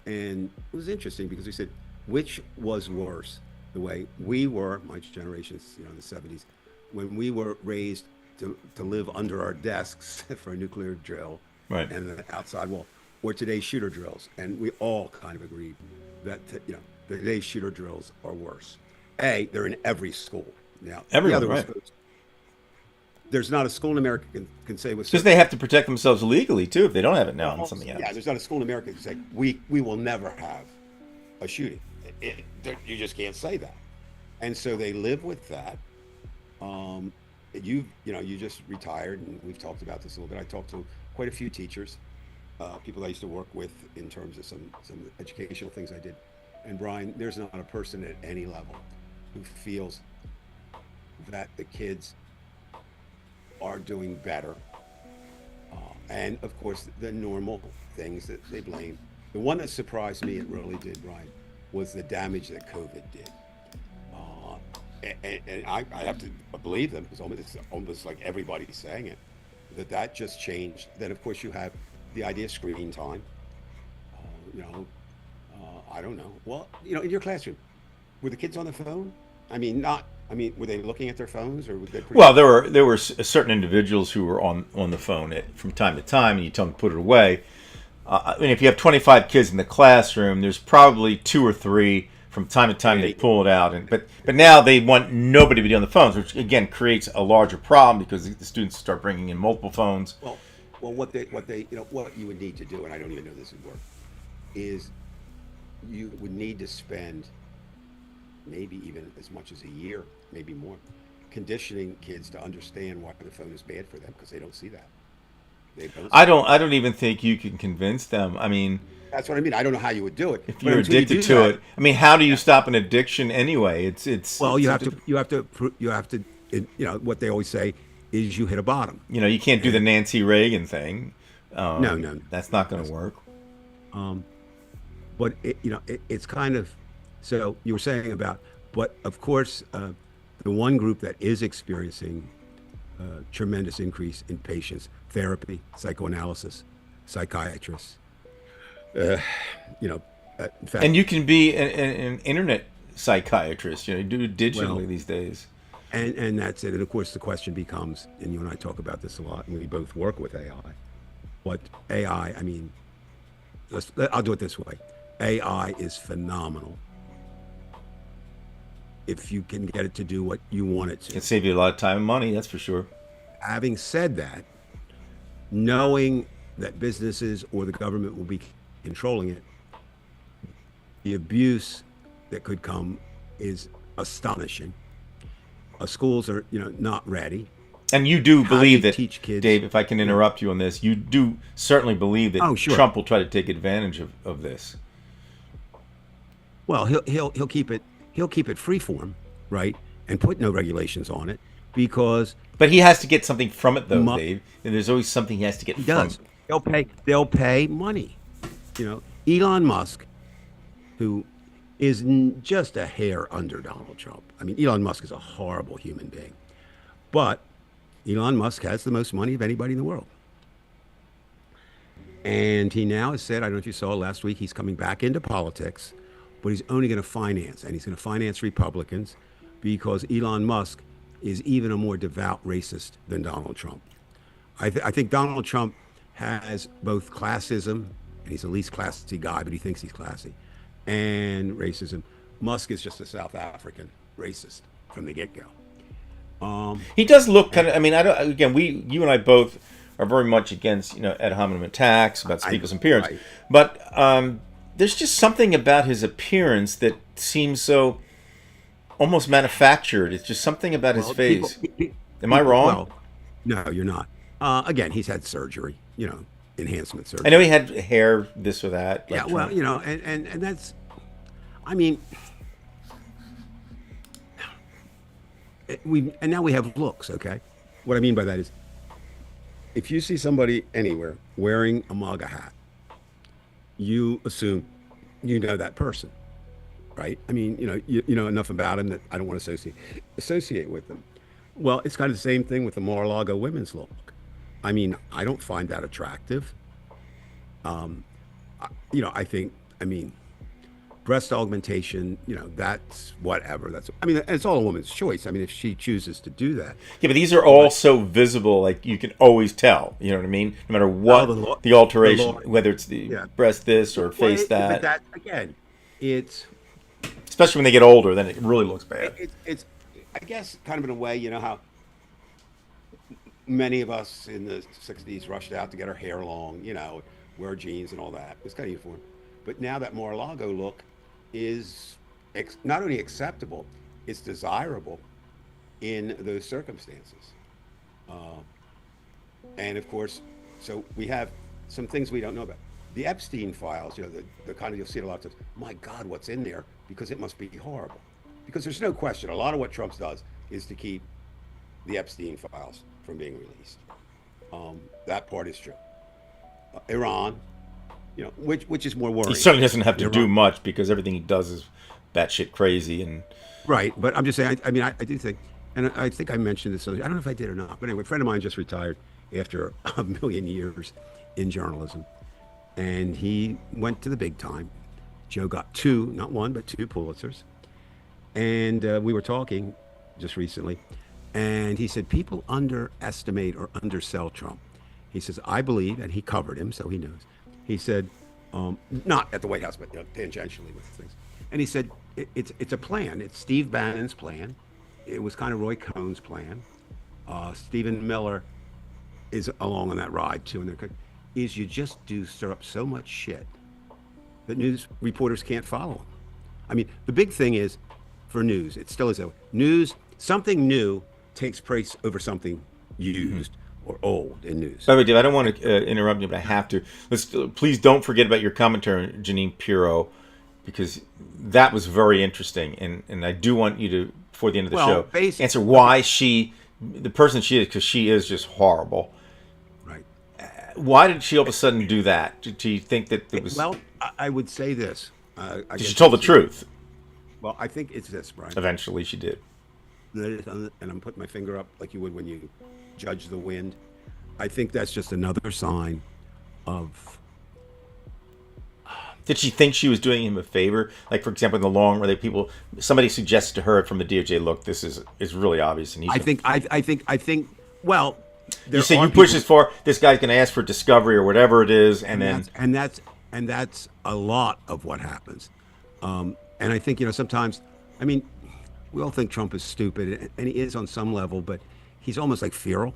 and it was interesting because we said, which was worse, the way we were, my generation's, in the '70s, when we were raised to live under our desks for a nuclear drill,
right,
and an outside wall, or today's shooter drills, and we all kind of agreed that today's shooter drills are worse. They're in every school now.
Everyone, right?
There's not a school in America can say with
because they have to protect themselves legally too if they don't have it now on something else.
Yeah, there's not a school in America that can say we will never have a shooting. You just can't say that, and so they live with that. You just retired, and we've talked about this a little bit. I talked to quite a few teachers, people I used to work with in terms of some educational things I did. And Brian, there's not a person at any level who feels that the kids are doing better. And of course, the normal things that they blame. The one that surprised me, it really did, Brian, was the damage that COVID did. And I have to believe them because it's almost like everybody's saying it, that just changed. Then, of course, you have the idea of screen time. I don't know. Well, in your classroom, were the kids on the phone? Were they looking at their phones or were they
Well, there were certain individuals who were on the phone from time to time, and you tell them to put it away. If you have 25 kids in the classroom, there's probably 2 or 3 from time to time they pull it out, but now they want nobody to be on the phones, which again creates a larger problem because the students start bringing in multiple phones.
Well, what you would need to do, and I don't even know this would work, is you would need to spend maybe even as much as a year, maybe more, conditioning kids to understand why the phone is bad for them because they don't see that.
I don't even think you can convince them. I mean,
that's what I mean. I don't know how you would do it.
If you're addicted to it, I mean, how do you stop an addiction anyway?
You have to. What they always say is you hit a bottom.
You can't do the Nancy Reagan thing.
No,
that's not going to work.
But it's kind of, so you were saying about, but of course, the one group that is experiencing tremendous increase in patients, therapy, psychoanalysis, psychiatrists, in fact,
and you can be an internet psychiatrist. You do it digitally
Well,
these days.
and that's it. And of course, the question becomes, and you and I talk about this a lot, and we both work with AI. What AI? I mean, I'll do it this way. AI is phenomenal if you can get it to do what you want it to.
It save you a lot of time and money, that's for sure.
Having said that, knowing that businesses or the government will be controlling it, the abuse that could come is astonishing. Schools are, not ready.
And you do
How do you
believe that,
teach kids?
Dave, if I can interrupt you on this, you do certainly believe that
Oh, sure.
Trump will try to take advantage of this.
Well, he'll keep it free form, right, and put no regulations on it because
But he has to get something from it, though,
mu-
Dave. And there's always something he has to get
he
from
does.
it.
They'll pay money. Elon Musk, who is just a hair under Donald Trump. I mean, Elon Musk is a horrible human being, but Elon Musk has the most money of anybody in the world. And he now has said, I don't know if you saw last week, he's coming back into politics, but he's only going to finance, and he's going to finance Republicans because Elon Musk is even a more devout racist than Donald Trump. I think Donald Trump has both classism, and he's the least classy guy, but he thinks he's classy, and racism. Musk is just a South African racist from the get-go.
He does look kind of. I mean, I don't. Again, you and I both are very much against ad hominem attacks about people's appearance,
Right.
but there's just something about his appearance that seems so almost manufactured. It's just something about his
Well,
face. Am I wrong?
Well, no, you're not. Again, he's had surgery, enhancement surgery.
I know he had hair, this or that.
Yeah,
like
well,
Trump.
and that's, I mean, and now we have looks, okay? What I mean by that is, if you see somebody anywhere wearing a MAGA hat, you assume you know that person, right? I mean, you know enough about him that I don't want to associate with them. Well, it's kind of the same thing with the Mar-a-Lago women's look. I mean, I don't find that attractive. I think, breast augmentation, that's whatever. It's all a woman's choice. I mean, if she chooses to do that.
Yeah, but these are all so visible, like you can always tell. You know what I mean? No matter what the alteration, whether it's the
Yeah.
breast this or face
But
that.
that, again, it's,
Especially when they get older, then it really looks bad.
it's, I guess, kind of in a way, how many of us in the 60s rushed out to get our hair long, wear jeans and all that. It was kind of uniform. But now that Mar-a-Lago look is not only acceptable, it's desirable in those circumstances. And of course, so we have some things we don't know about. The Epstein files, the kind of, you'll see it a lot of times. My God, what's in there? Because it must be horrible. Because there's no question, a lot of what Trump does is to keep the Epstein files from being released. That part is true. Iran, which is more worrying.
He certainly doesn't have to do
Iran.
much because everything he does is batshit crazy. And
Right, but I'm just saying. I do think, and I think I mentioned this. I don't know if I did or not, but anyway, a friend of mine just retired after a million years in journalism, and he went to the big time. Joe got two, not one, but two Pulitzers, and we were talking just recently, and he said people underestimate or undersell Trump. He says, I believe, and he covered him, so he knows. He said, not at the White House, but tangentially with things. And he said, it's a plan. It's Steve Bannon's plan. It was kind of Roy Cohn's plan. Stephen Miller is along on that ride too. And is you just do stir up so much shit that news reporters can't follow them. I mean, the big thing is for news, it still is news. Something new takes place over something used or old in news.
by the way, Dave, I don't want to interrupt you, but I have to. Please don't forget about your commentary on Janine Pirro, because that was very interesting, and I do want you to, before the end of the show, answer why the person she is, because she is just horrible.
Right.
Why did she all of a sudden do that? Did you think that it was?
Well, I would say this.
She told the truth.
Well, I think it's this, Brian.
Eventually, she did.
And I'm putting my finger up like you would when you judge the wind. I think that's just another sign of
Did she think she was doing him a favor? Like, for example, in the long run, somebody suggested to her from the DOJ, look, this is really obvious. And
I think. Well,
you say you push this far, this guy's going to ask for discovery or whatever it is, and
that's a lot of what happens. And I think sometimes, I mean, we all think Trump is stupid, and he is on some level, but he's almost like feral.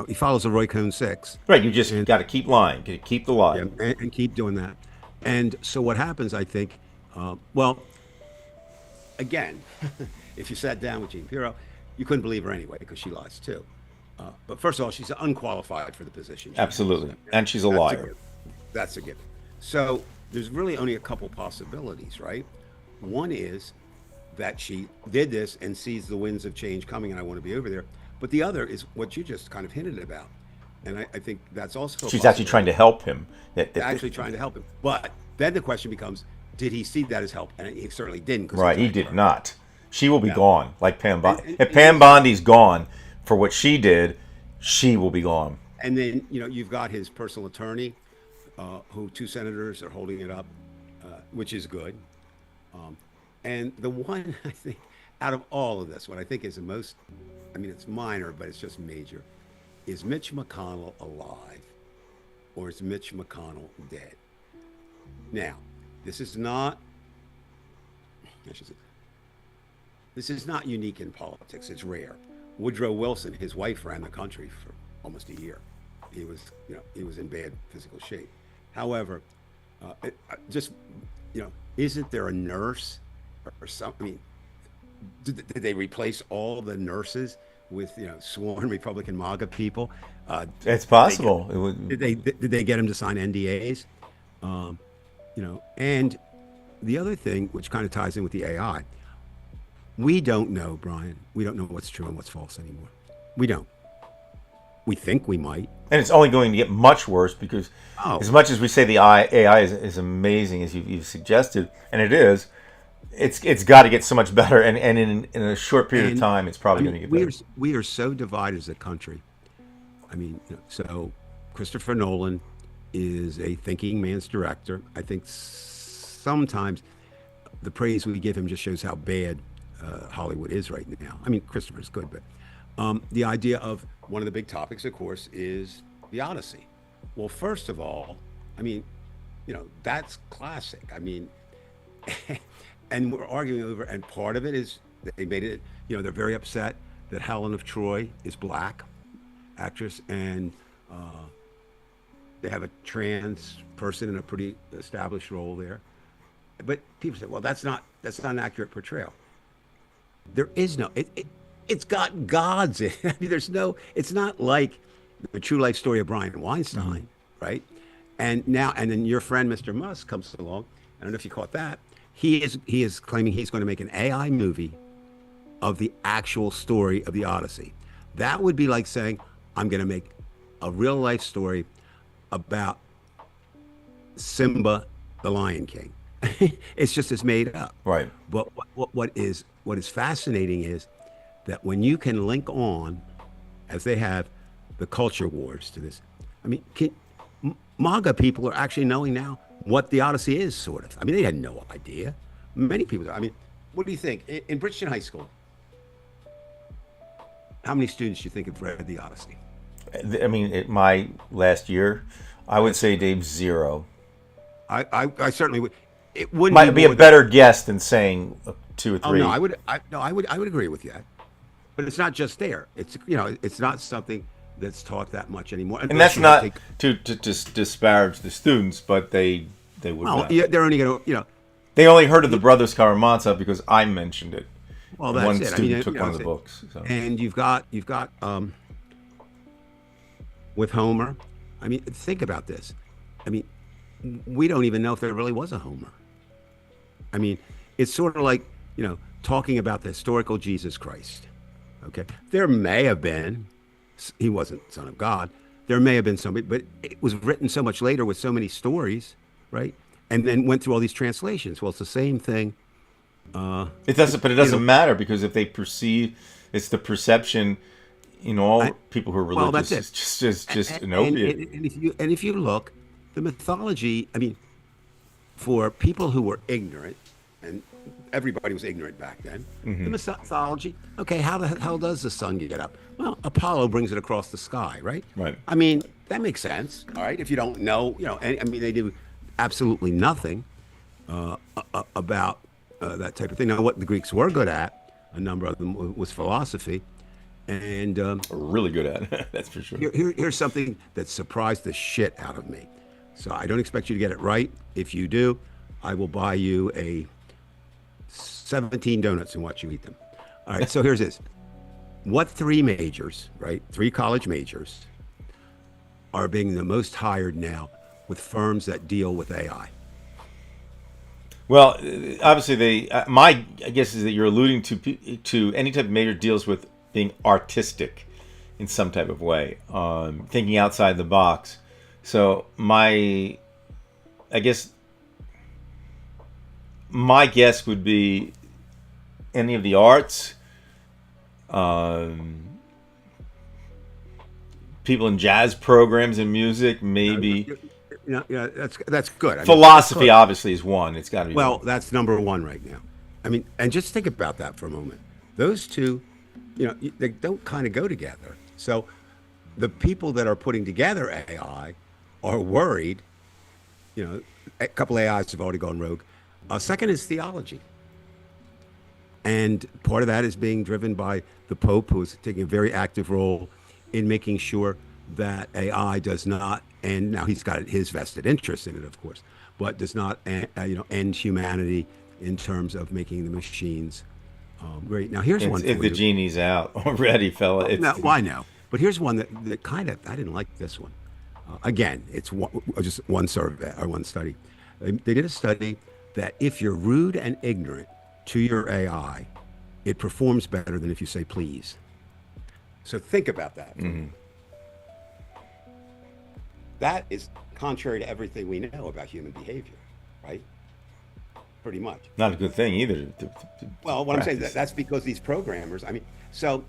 He follows the Roy Cohn 6.
Right, you just got to keep lying, keep the lie,
and keep doing that. And so what happens, I think, again, if you sat down with Jean Pirro, you couldn't believe her anyway because she lies too. But first of all, she's unqualified for the position.
Absolutely, and she's a liar.
That's a given. So there's really only a couple possibilities, right? One is that she did this and sees the winds of change coming, and I want to be over there. But the other is what you just kind of hinted about. And I think that's also
she's actually trying to help him.
Actually trying to help him. But then the question becomes, did he see that as help? And he certainly didn't.
Right, he did not. She will be gone, like Pam Bondi. If Pam Bondi's gone for what she did, she will be gone.
And then, you've got his personal attorney, who 2 senators are holding it up, which is good. And the one, I think, out of all of this, what I think is the most, it's minor, but it's just major. Is Mitch McConnell alive, or is Mitch McConnell dead? Now, this is not unique in politics. It's rare. Woodrow Wilson, his wife ran the country for almost a year. He was in bad physical shape. However, isn't there a nurse or something? Did they replace all the nurses with sworn Republican MAGA people?
It's possible.
Did they get him to sign NDAs? And the other thing, which kind of ties in with the AI, we don't know, Brian. We don't know what's true and what's false anymore. We don't. We think we might.
And it's only going to get much worse because as much as we say the AI is amazing, as you've suggested, and it is, it's got to get so much better. And in a short period of time, it's probably going to get better.
We are so divided as a country. So Christopher Nolan is a thinking man's director. I think sometimes the praise we give him just shows how bad Hollywood is right now. Christopher's good, but the idea of one of the big topics, of course, is the Odyssey. Well, first of all, that's classic. And we're arguing over, and part of it is they made it, they're very upset that Helen of Troy is black actress, and they have a trans person in a pretty established role there. But people say, well, that's not an accurate portrayal. There is no, it's got gods in it. It's not like the true life story of Brian Weinstein, right? And then your friend, Mr. Musk, comes along. I don't know if you caught that. He is claiming he's going to make an AI movie of the actual story of the Odyssey. That would be like saying, I'm going to make a real life story about Simba, the Lion King. It's made up.
Right.
But what is fascinating is that when you can link on, as they have, the culture wars to this. MAGA people are actually knowing now what the Odyssey is, sort of. They had no idea. Many people. What do you think? In Bridgeton High School, how many students do you think have read the Odyssey?
My last year, I would say, Dave, 0.
I certainly would. It wouldn't
might be a better guess than saying 2 or 3.
Oh, no, I would agree with you. But it's not just there. It's not something that's taught that much anymore.
And that's not to disparage the students, but they would.
Well, yeah, they're only going to
They only heard of the Brothers Karamazov because I mentioned it.
Well, that's
one
it.
student took one of the books. So.
And you've got with Homer. Think about this. We don't even know if there really was a Homer. It's sort of like talking about the historical Jesus Christ. Okay, there may have been. He wasn't Son of God. There may have been somebody, but it was written so much later with so many stories, right? And then went through all these translations. Well, it's the same thing.
It doesn't matter because if they perceive, it's the perception. All people who are religious. Well, that's it. It's just an opiate.
And if you look, the mythology. for people who were ignorant, and everybody was ignorant back then, the mythology. Okay, how the hell does the sun get up? Well, Apollo brings it across the sky, right?
Right.
I mean, that makes sense. All right, if you don't know, I mean, they do absolutely nothing about that type of thing. Now, what the Greeks were good at, a number of them, was philosophy. And
Really good at it. That's for sure.
here's something that surprised the shit out of me. So I don't expect you to get it right. If you do, I will buy you a 17 donuts and watch you eat them. All right, so here's this. What three majors, right? Three college majors are being the most hired now with firms that deal with AI?
Well, obviously, my guess is that you're alluding to any type of major deals with being artistic in some type of way, thinking outside the box. So I guess my guess would be any of the arts, people in jazz programs and music, maybe.
Yeah, that's good. I mean,
Philosophy,
that's good.
obviously, is one. It's got to be
Well,
one.
that's number one right now. I mean, and just think about that for a moment. Those two, they don't kind of go together. So the people that are putting together AI are worried. A couple AIs have already gone rogue. Second is theology. And part of that is being driven by the Pope, who is taking a very active role in making sure that AI does not, and now he's got his vested interest in it, of course, but does not, end humanity in terms of making the machines great. Now, here's one.
If the genie's out already, fella.
No, well, I know. But here's one that kind of, I didn't like this one. Again, it's just one survey or one study. They did a study that if you're rude and ignorant to your AI, it performs better than if you say please. So think about that. That is contrary to everything we know about human behavior, right? Pretty much.
Not a good thing either.
Well, what I'm saying,
practice.
that's because these programmers, I mean, so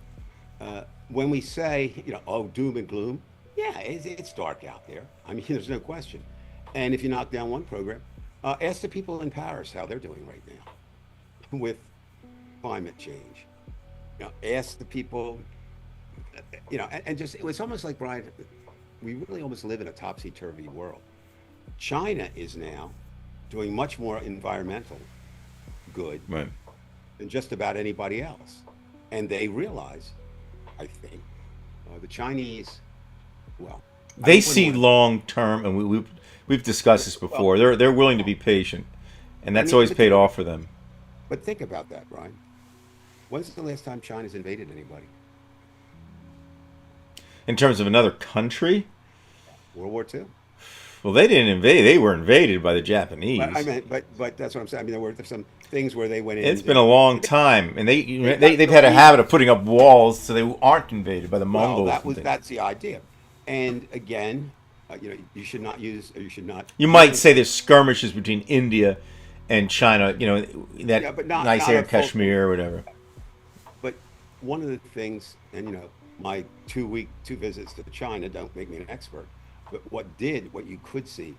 when we say, oh, doom and gloom, yeah, it's dark out there. I mean, there's no question. And if you knock down one program, ask the people in Paris how they're doing right now with climate change. Ask the people, and just, it was almost like, Brian, we really almost live in a topsy-turvy world. China is now doing much more environmental good
Right.
than just about anybody else. And they realize, I think, the Chinese, well, I
They
wouldn't
see
wanna-
long term, and we've discussed this before. They're willing to be patient, and that's always
but
paid off for them.
But think about that, Brian. When's the last time China's invaded anybody?
In terms of another country,
World War II.
well, they didn't invade. They were invaded by the Japanese.
But I meant, but that's what I'm saying. I mean, there were some things where they went in.
It's been a long time, and they've had a habit of putting up walls so they aren't invaded by the Mongols.
Well,
and things.
that's the idea. And again, you should not use, or you should not.
You might say there's skirmishes between India and China. That
Yeah, but not
nice area
a
of
full-
Kashmir or whatever.
But one of the things, and my two visits to China don't make me an expert, but what you could see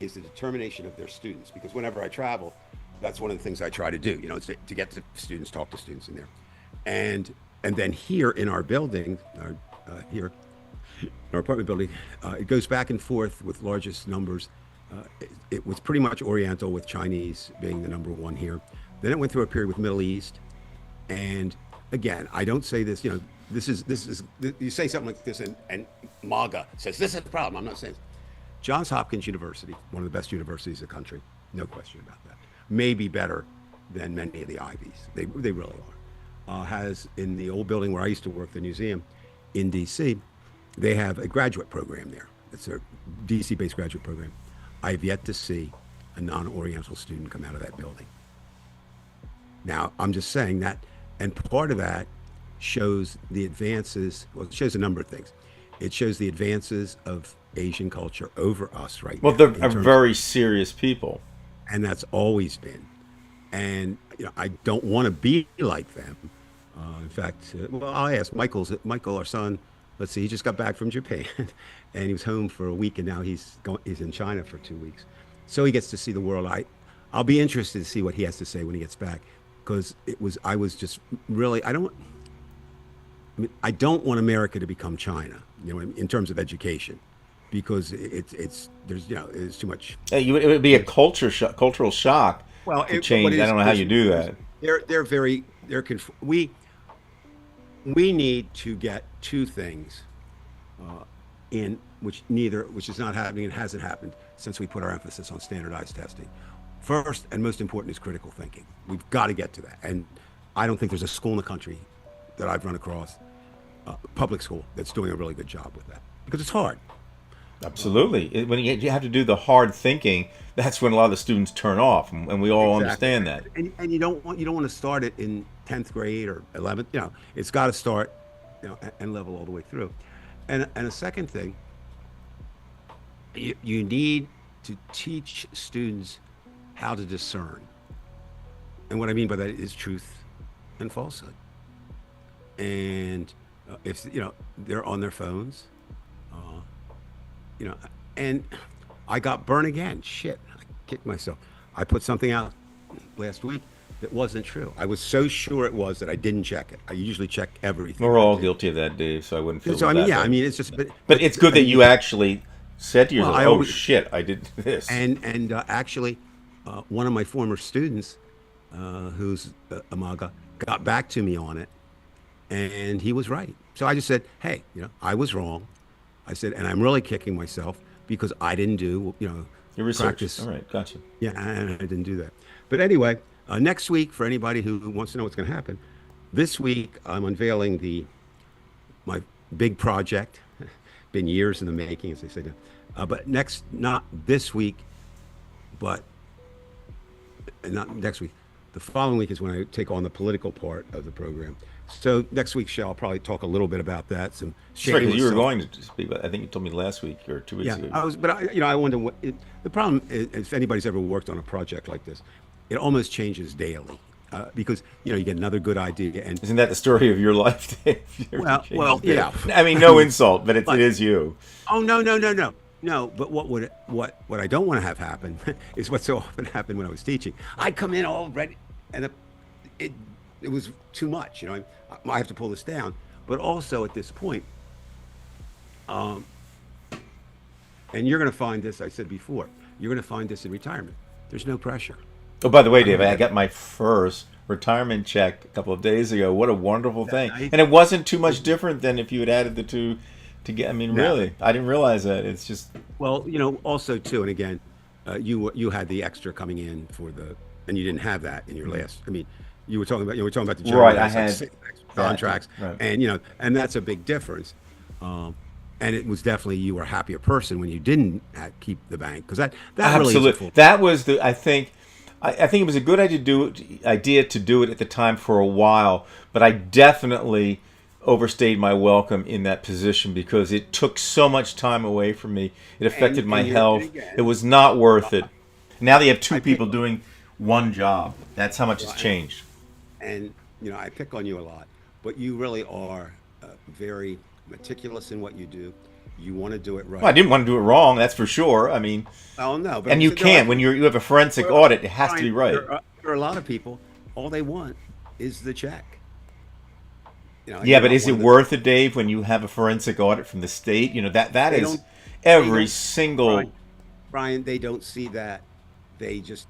is the determination of their students. Because whenever I travel, that's one of the things I try to do, is to get to students, talk to students in there. And then here in our building, here in our apartment building, it goes back and forth with largest numbers. It was pretty much Oriental, with Chinese being the number one here. Then it went through a period with Middle East. And again, I don't say this, this is, you say something like this and MAGA says, this is the problem. I'm not saying. Johns Hopkins University, one of the best universities in the country, no question about that. Maybe better than many of the Ivies. They really are. Has, in the old building where I used to work, the museum in DC, they have a graduate program there. It's a DC-based graduate program. I've yet to see a non-Oriental student come out of that building. Now, I'm just saying that, and part of that shows the advances, well, it shows a number of things. It shows the advances of Asian culture over us right
Well,
now.
they're
in terms-
very serious people.
and that's always been. And I don't want to be like them. In fact, well, I'll ask Michael, our son. Let's see, he just got back from Japan, and he was home for a week, and now he's in China for 2 weeks. so he gets to see the world. I'll be interested to see what he has to say when he gets back, because I was just really, I don't want America to become China, in terms of education, because it's there's there's too much.
It would be a cultural shock
Well,
to
what
change. I don't know how you do that.
They're very we need to get two things in which is not happening and hasn't happened since we put our emphasis on standardized testing. First and most important is critical thinking. We've got to get to that, and I don't think there's a school in the country that I've run across, public school, that's doing a really good job with that, because it's hard.
Absolutely. When you have to do the hard thinking, that's when a lot of the students turn off, and we all understand that.
And you don't want to start it in 10th grade or 11th. It's got to start, and level all the way through. And a second thing, you need to teach students how to discern. And what I mean by that is truth and falsehood. And if they're on their phones, and I got burned again. Shit, I kicked myself. I put something out last week that wasn't true. I was so sure it was that I didn't check it. I usually check everything.
We're all guilty of that, Dave, so I wouldn't feel
So I
bad.
mean, yeah, I mean, it's just.
But it's good that you actually said to yourself,
Well,
"Oh shit, I did this."
And actually, one of my former students, who's a MAGA, got back to me on it, and he was right. So I just said, hey, I was wrong. I said, and I'm really kicking myself because I didn't do,
Your research.
practice.
All right, gotcha.
Yeah, and I didn't do that. But anyway, next week, for anybody who wants to know what's going to happen, this week I'm unveiling my big project. Been years in the making, as they say. But not this week, but not next week. The following week is when I take on the political part of the program. So next week's show, I'll probably talk a little bit about that. Some
That's right, 'cause you were
stuff.
going to speak about. I think you told me last week or 2 weeks ago.
I was, but I wonder what the problem is. If anybody's ever worked on a project like this, it almost changes daily, because you get another good idea, and
Isn't that the story of your life, Dave?
well, yeah.
I mean, no insult, but it is you.
Oh no. But what I don't want to have happen is what so often happened when I was teaching. I'd come in all ready, and it was too much. I have to pull this down. But also at this point, and you're going to find this. I said before, you're going to find this in retirement. There's no pressure.
Oh, by the way, Dave, I got my first retirement check a couple of days ago. What a wonderful thing!
Nice?
And it wasn't too much different than if you had added the two together. I mean,
No.
really, I didn't realize that. It's just
Well, also too, and again, you had the extra coming in and you didn't have that in your last. I mean, you were talking about the general
Right, I
that's like
had
6 contracts,
right.
and that's a big difference. And it was definitely, you were a happier person when you didn't keep the bank, because that really is a
absolutely. That was the. I think it was a good idea to do it at the time for a while, but I definitely overstayed my welcome in that position because it took so much time away from me. It affected my health. It was not worth it. Now they have two people doing one job. That's how much it's changed.
And I pick on you a lot, but you really are very meticulous in what you do. You want to do it right.
Well, I didn't want to do it wrong, that's for sure. I mean,
Oh no, but
and you can't. When you have a forensic audit, it has to be right.
There are a lot of people. All they want is the check.
Yeah, but is it worth it, Dave, when you have a forensic audit from the state? That
They
is
don't-
every single.
Brian, they don't see that. They just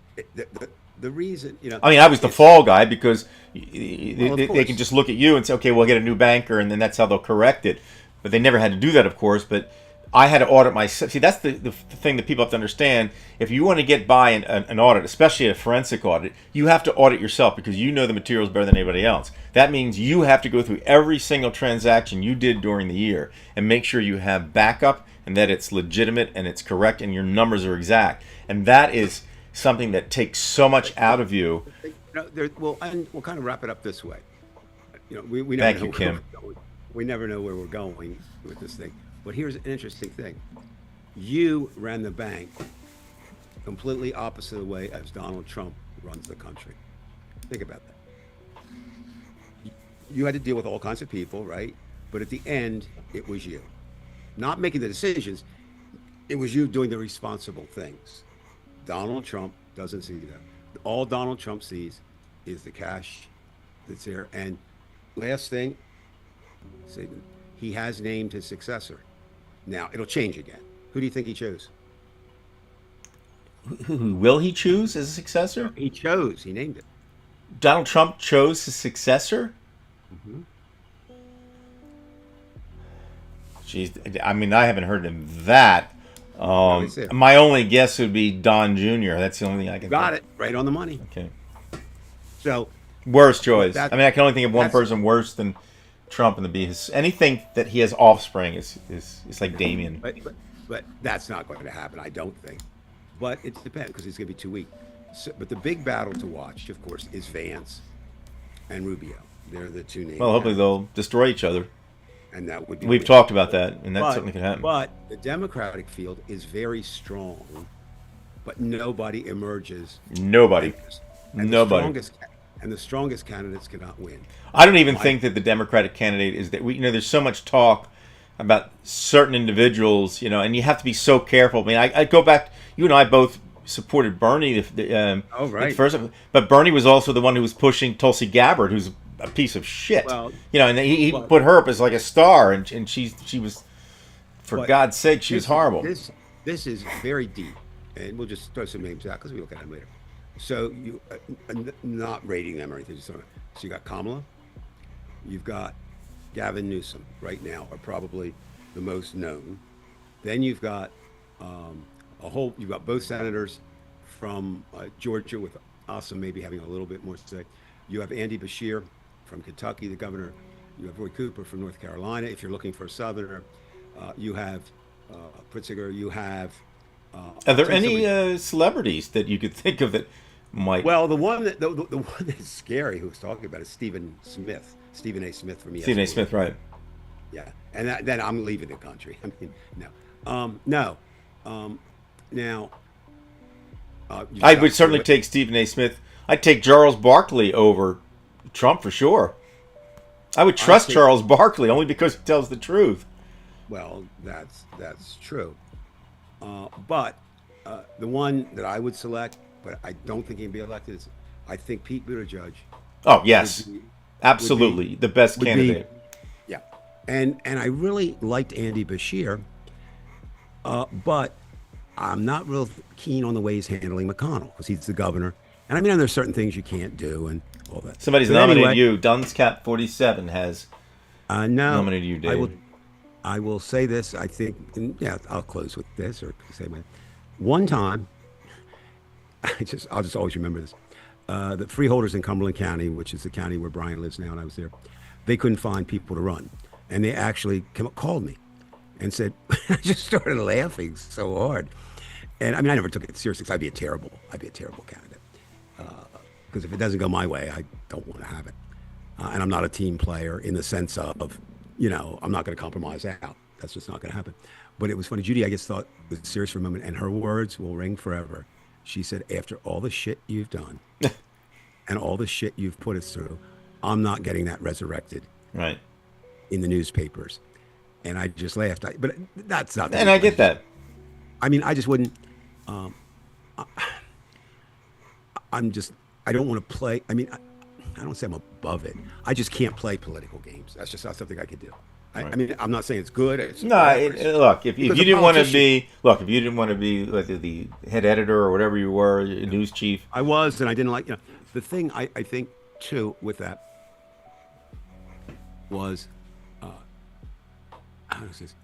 the reason.
I mean, I was the fall guy because
of
they
course.
can just look at you and say, okay, we'll get a new banker, and then that's how they'll correct it. But they never had to do that, of course. But I had to audit myself. See, that's the thing that people have to understand. If you want to get by an audit, especially a forensic audit, you have to audit yourself because you know the materials better than anybody else. That means you have to go through every single transaction you did during the year and make sure you have backup and that it's legitimate and it's correct and your numbers are exact. And that is something that takes so much out of you.
And we'll kind of wrap it up this way. We
Thank
never
you,
know
Kim.
where we're going. We never know where we're going with this thing. But here's an interesting thing. You ran the bank completely opposite the way as Donald Trump runs the country. Think about that. You had to deal with all kinds of people, right? But at the end, it was you. Not making the decisions, it was you doing the responsible things. Donald Trump doesn't see that. All Donald Trump sees is the cash that's there. And last thing, Saban, he has named his successor. Now it'll change again. Who do you think he chose?
Who will he choose as a successor?
He chose. He named it.
Donald Trump chose his successor?
Hmm.
Jeez, I mean, I haven't heard him that.
That's it.
My only guess would be Don Jr. That's the only thing I can
Got
think.
it right on the money.
Okay.
So
Worst choice.
that-
I mean, I can only think of one
that's-
person worse than Trump, and to be his anything that he has offspring is like Damien.
but that's not going to happen. I don't think. But it depends because he's going to be too weak. So, but the big battle to watch, of course, is Vance and Rubio. They're the two names.
Well, hopefully they'll destroy each other.
And that would be.
We've
weird.
talked about that, and that certainly could happen.
But the Democratic field is very strong, but nobody emerges.
Nobody.
And
Nobody.
The strongest candidates cannot win.
I don't even think that the Democratic candidate is that there's so much talk about certain individuals, and you have to be so careful. I mean, I go back. You and I both supported Bernie.
Oh, right.
First, but Bernie was also the one who was pushing Tulsi Gabbard, who's a piece of shit.
Well,
and he put her up as like a star, and she was, for
But
God's sake, she was horrible.
This is very deep, and we'll just throw some names out because we look at them later. So you, not rating them or anything. So you got Kamala, you've got Gavin Newsom right now are probably the most known. Then you've got you've got both senators from Georgia with Awesome maybe having a little bit more to say. You have Andy Beshear from Kentucky, the governor. You have Roy Cooper from North Carolina. If you're looking for a southerner, you have Pritzker. You have.
Are there any celebrities that you could think of that might?
Well, the one that's scary who was talking about is Stephen A. Smith from ESPN.
Stephen A. Smith, right?
Yeah, and then I'm leaving the country. I mean, no, now.
I would certainly take Stephen A. Smith. I'd take Charles Barkley over Trump for sure. I would trust Charles Barkley only because he tells the truth.
Well, that's true. But the one that I would select, but I don't think he can be elected, is I think Pete Buttigieg.
Oh yes,
would be-
absolutely the best
would be-
candidate.
Yeah, and I really liked Andy Beshear, but I'm not real keen on the way he's handling McConnell because he's the governor, and I mean there's certain things you can't do and all that.
Somebody's
But
nominated
anyway,
you. Dunscap 47 has
No,
nominated you, Dave.
I will say this. I think, and yeah, I'll close with this or say my. One time, I'll just always remember this. The freeholders in Cumberland County, which is the county where Brian lives now, and I was there, they couldn't find people to run, and they actually called me, and said, I just started laughing so hard, and I mean I never took it seriously because I'd be a terrible candidate, because if it doesn't go my way, I don't want to have it, and I'm not a team player in the sense of, I'm not going to compromise out. That's just not going to happen. But it was funny. Judy, I guess, thought it was serious for a moment, and her words will ring forever. She said, after all the shit you've done and all the shit you've put us through, I'm not getting that resurrected
Right.
in the newspapers. And I just laughed. But that's not.
And I get that.
I mean, I just wouldn't. I don't want to play. I mean, I don't say I'm above it. I just can't play political games. That's just not something I could do. I mean, I'm not saying it's good. It's
No, look, if you
Because a
didn't want to
politician-
if you didn't want to be like the head editor or whatever you were, news chief.
I was, and I didn't like. The thing I think too with that was, how is this?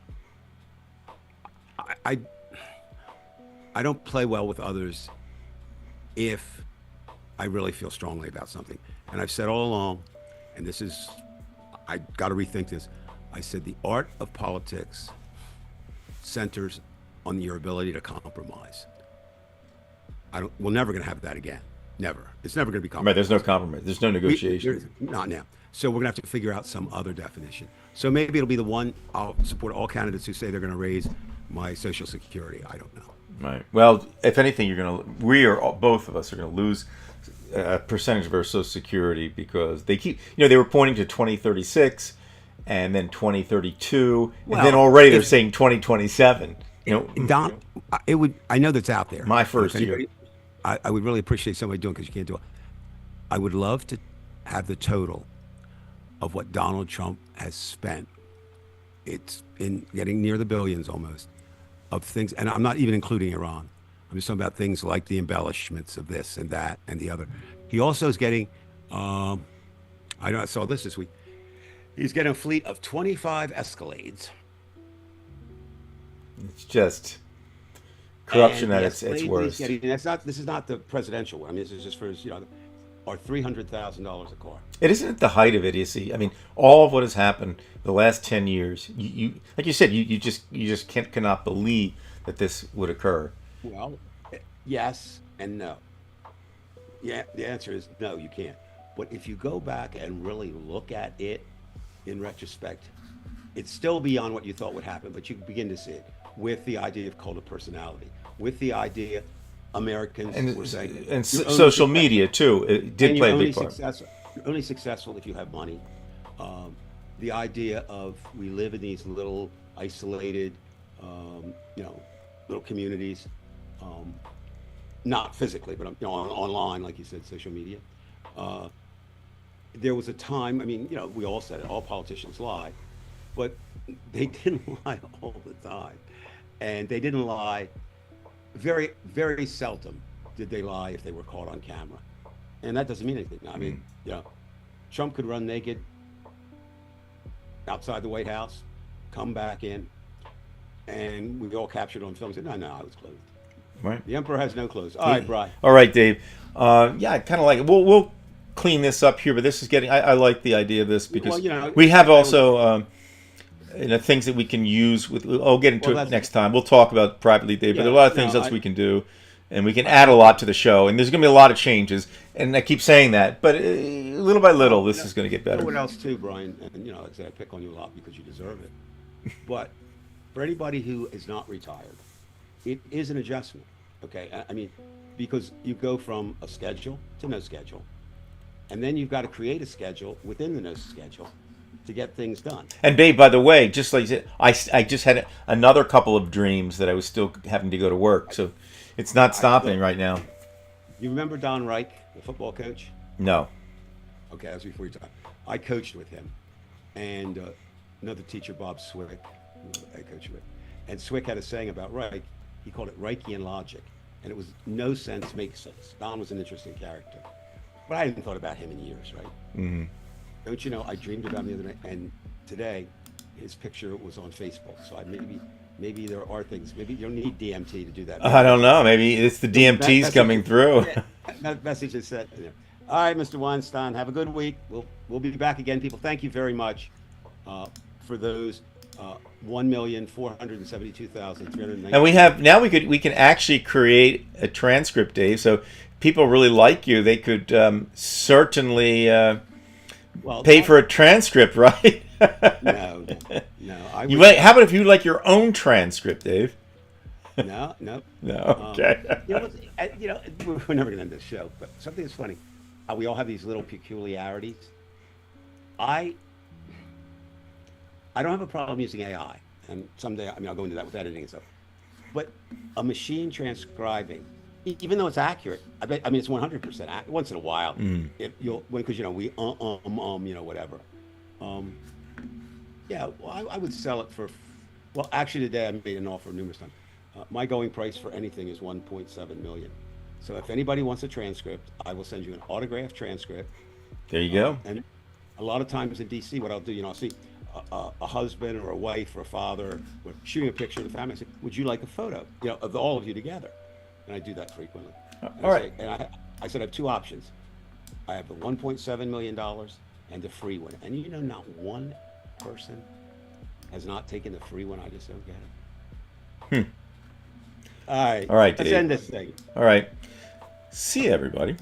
I don't play well with others if I really feel strongly about something, and I've said all along, and this is, I got to rethink this. I said the art of politics centers on your ability to compromise. We're never going to have that again. Never. It's never going to be compromise.
Right, there's no compromise. There's no negotiation.
Not now. So we're going to have to figure out some other definition. So maybe it'll be the one. I'll support all candidates who say they're going to raise my Social Security. I don't know.
Right. Well, if anything, both of us are going to lose a percentage of our Social Security because they keep, they were pointing to 2036 and then 2032, and then already they're saying 2027. You know,
Don, it would. I know that's out there.
my
If
first year.
anybody- I would really appreciate somebody doing because you can't do it. I would love to have the total of what Donald Trump has spent. It's in getting near the billions almost of things, and I'm not even including Iran. I'm just talking about things like the embellishments of this and that and the other. He also is getting. I know I saw this week. He's getting a fleet of 25 Escalades.
It's just corruption
And
at
the
its
Escalade that
worst.
he's getting, that's not. This is not the presidential one. I mean, this is just for his, or $300,000 a car.
It isn't at the height of idiocy. I mean, all of what has happened the last 10 years, you like you said, you just cannot believe that this would occur.
Well, yes and no. Yeah, the answer is no, you can't. But if you go back and really look at it in retrospect, it's still beyond what you thought would happen, but you begin to see it with the idea of cult of personality, with the idea Americans were saying,
And
"You're only
social
successful-
media too, it did
and
play
you're
a
only
big part.
you're only successful if you have money. The idea of we live in these little isolated, little communities, not physically, but online, like you said, social media. There was a time. I mean, we all said it. All politicians lie, but they didn't lie all the time, and they didn't lie. Very, very seldom did they lie if they were caught on camera, and that doesn't mean anything. I mean, Trump could run naked outside the White House, come back in, and we all captured on film. And said, no, I was clothed.
Right.
The emperor has no clothes. All right, Brian.
All right, Dave. Yeah, I kind of like it. We'll clean this up here, but this is getting. I like the idea of this because we have also things that we can use with. I'll get into it next time. We'll talk about privately, Dave. But there are a lot of things else we can do, and we can add a lot to the show. And there's going to be a lot of changes. And I keep saying that, but little by little, this is going to get better.
You know what else too, Brian? And like I said, I pick on you a lot because you deserve it. But for anybody who is not retired, it is an adjustment. Okay, I mean, because you go from a schedule to no schedule, and then you've got to create a schedule within the no schedule to get things done.
And babe, by the way, just like you said, I just had another couple of dreams that I was still having to go to work, so it's not stopping right now.
You remember Don Reich, the football coach?
No.
Okay, that was before your time. I coached with him, and another teacher, Bob Swick, who I coached with. And Swick had a saying about Reich. He called it Reichian logic, and it was no sense makes sense. Don was an interesting character, but I hadn't thought about him in years, right?
Mm-hmm.
Don't you know? I dreamed about him the other night, and today his picture was on Facebook. So maybe there are things. Maybe you don't need DMT to do that.
I don't know. Maybe it's the DMT's coming through.
That message is set. All right, Mr. Weinstein, have a good week. We'll be back again, people. Thank you very much for those 1,472,390.
And we have now we can actually create a transcript, Dave. So people really like you. They could certainly pay for a transcript, right?
No. How
about if you like your own transcript, Dave?
No.
Okay.
We're never going to end this show, but something that's funny. We all have these little peculiarities. I don't have a problem using AI, and someday, I'll go into that with editing and stuff. But a machine transcribing, even though it's accurate, it's 100% once in a while. If because we whatever. I would sell it for. Well, actually, today I made an offer numerous times. My going price for anything is 1.7 million. So if anybody wants a transcript, I will send you an autographed transcript.
There you go.
And a lot of times in DC, what I'll do, I'll see a husband or a wife or a father shooting a picture of the family. I say, would you like a photo, of all of you together? And I do that frequently.
All right.
I said I have two options. I have the $1.7 million and the free one. And not one person has not taken the free one. I just don't get it. All right.
All right,
Let's
Dave.
end this thing.
All right. See you, everybody.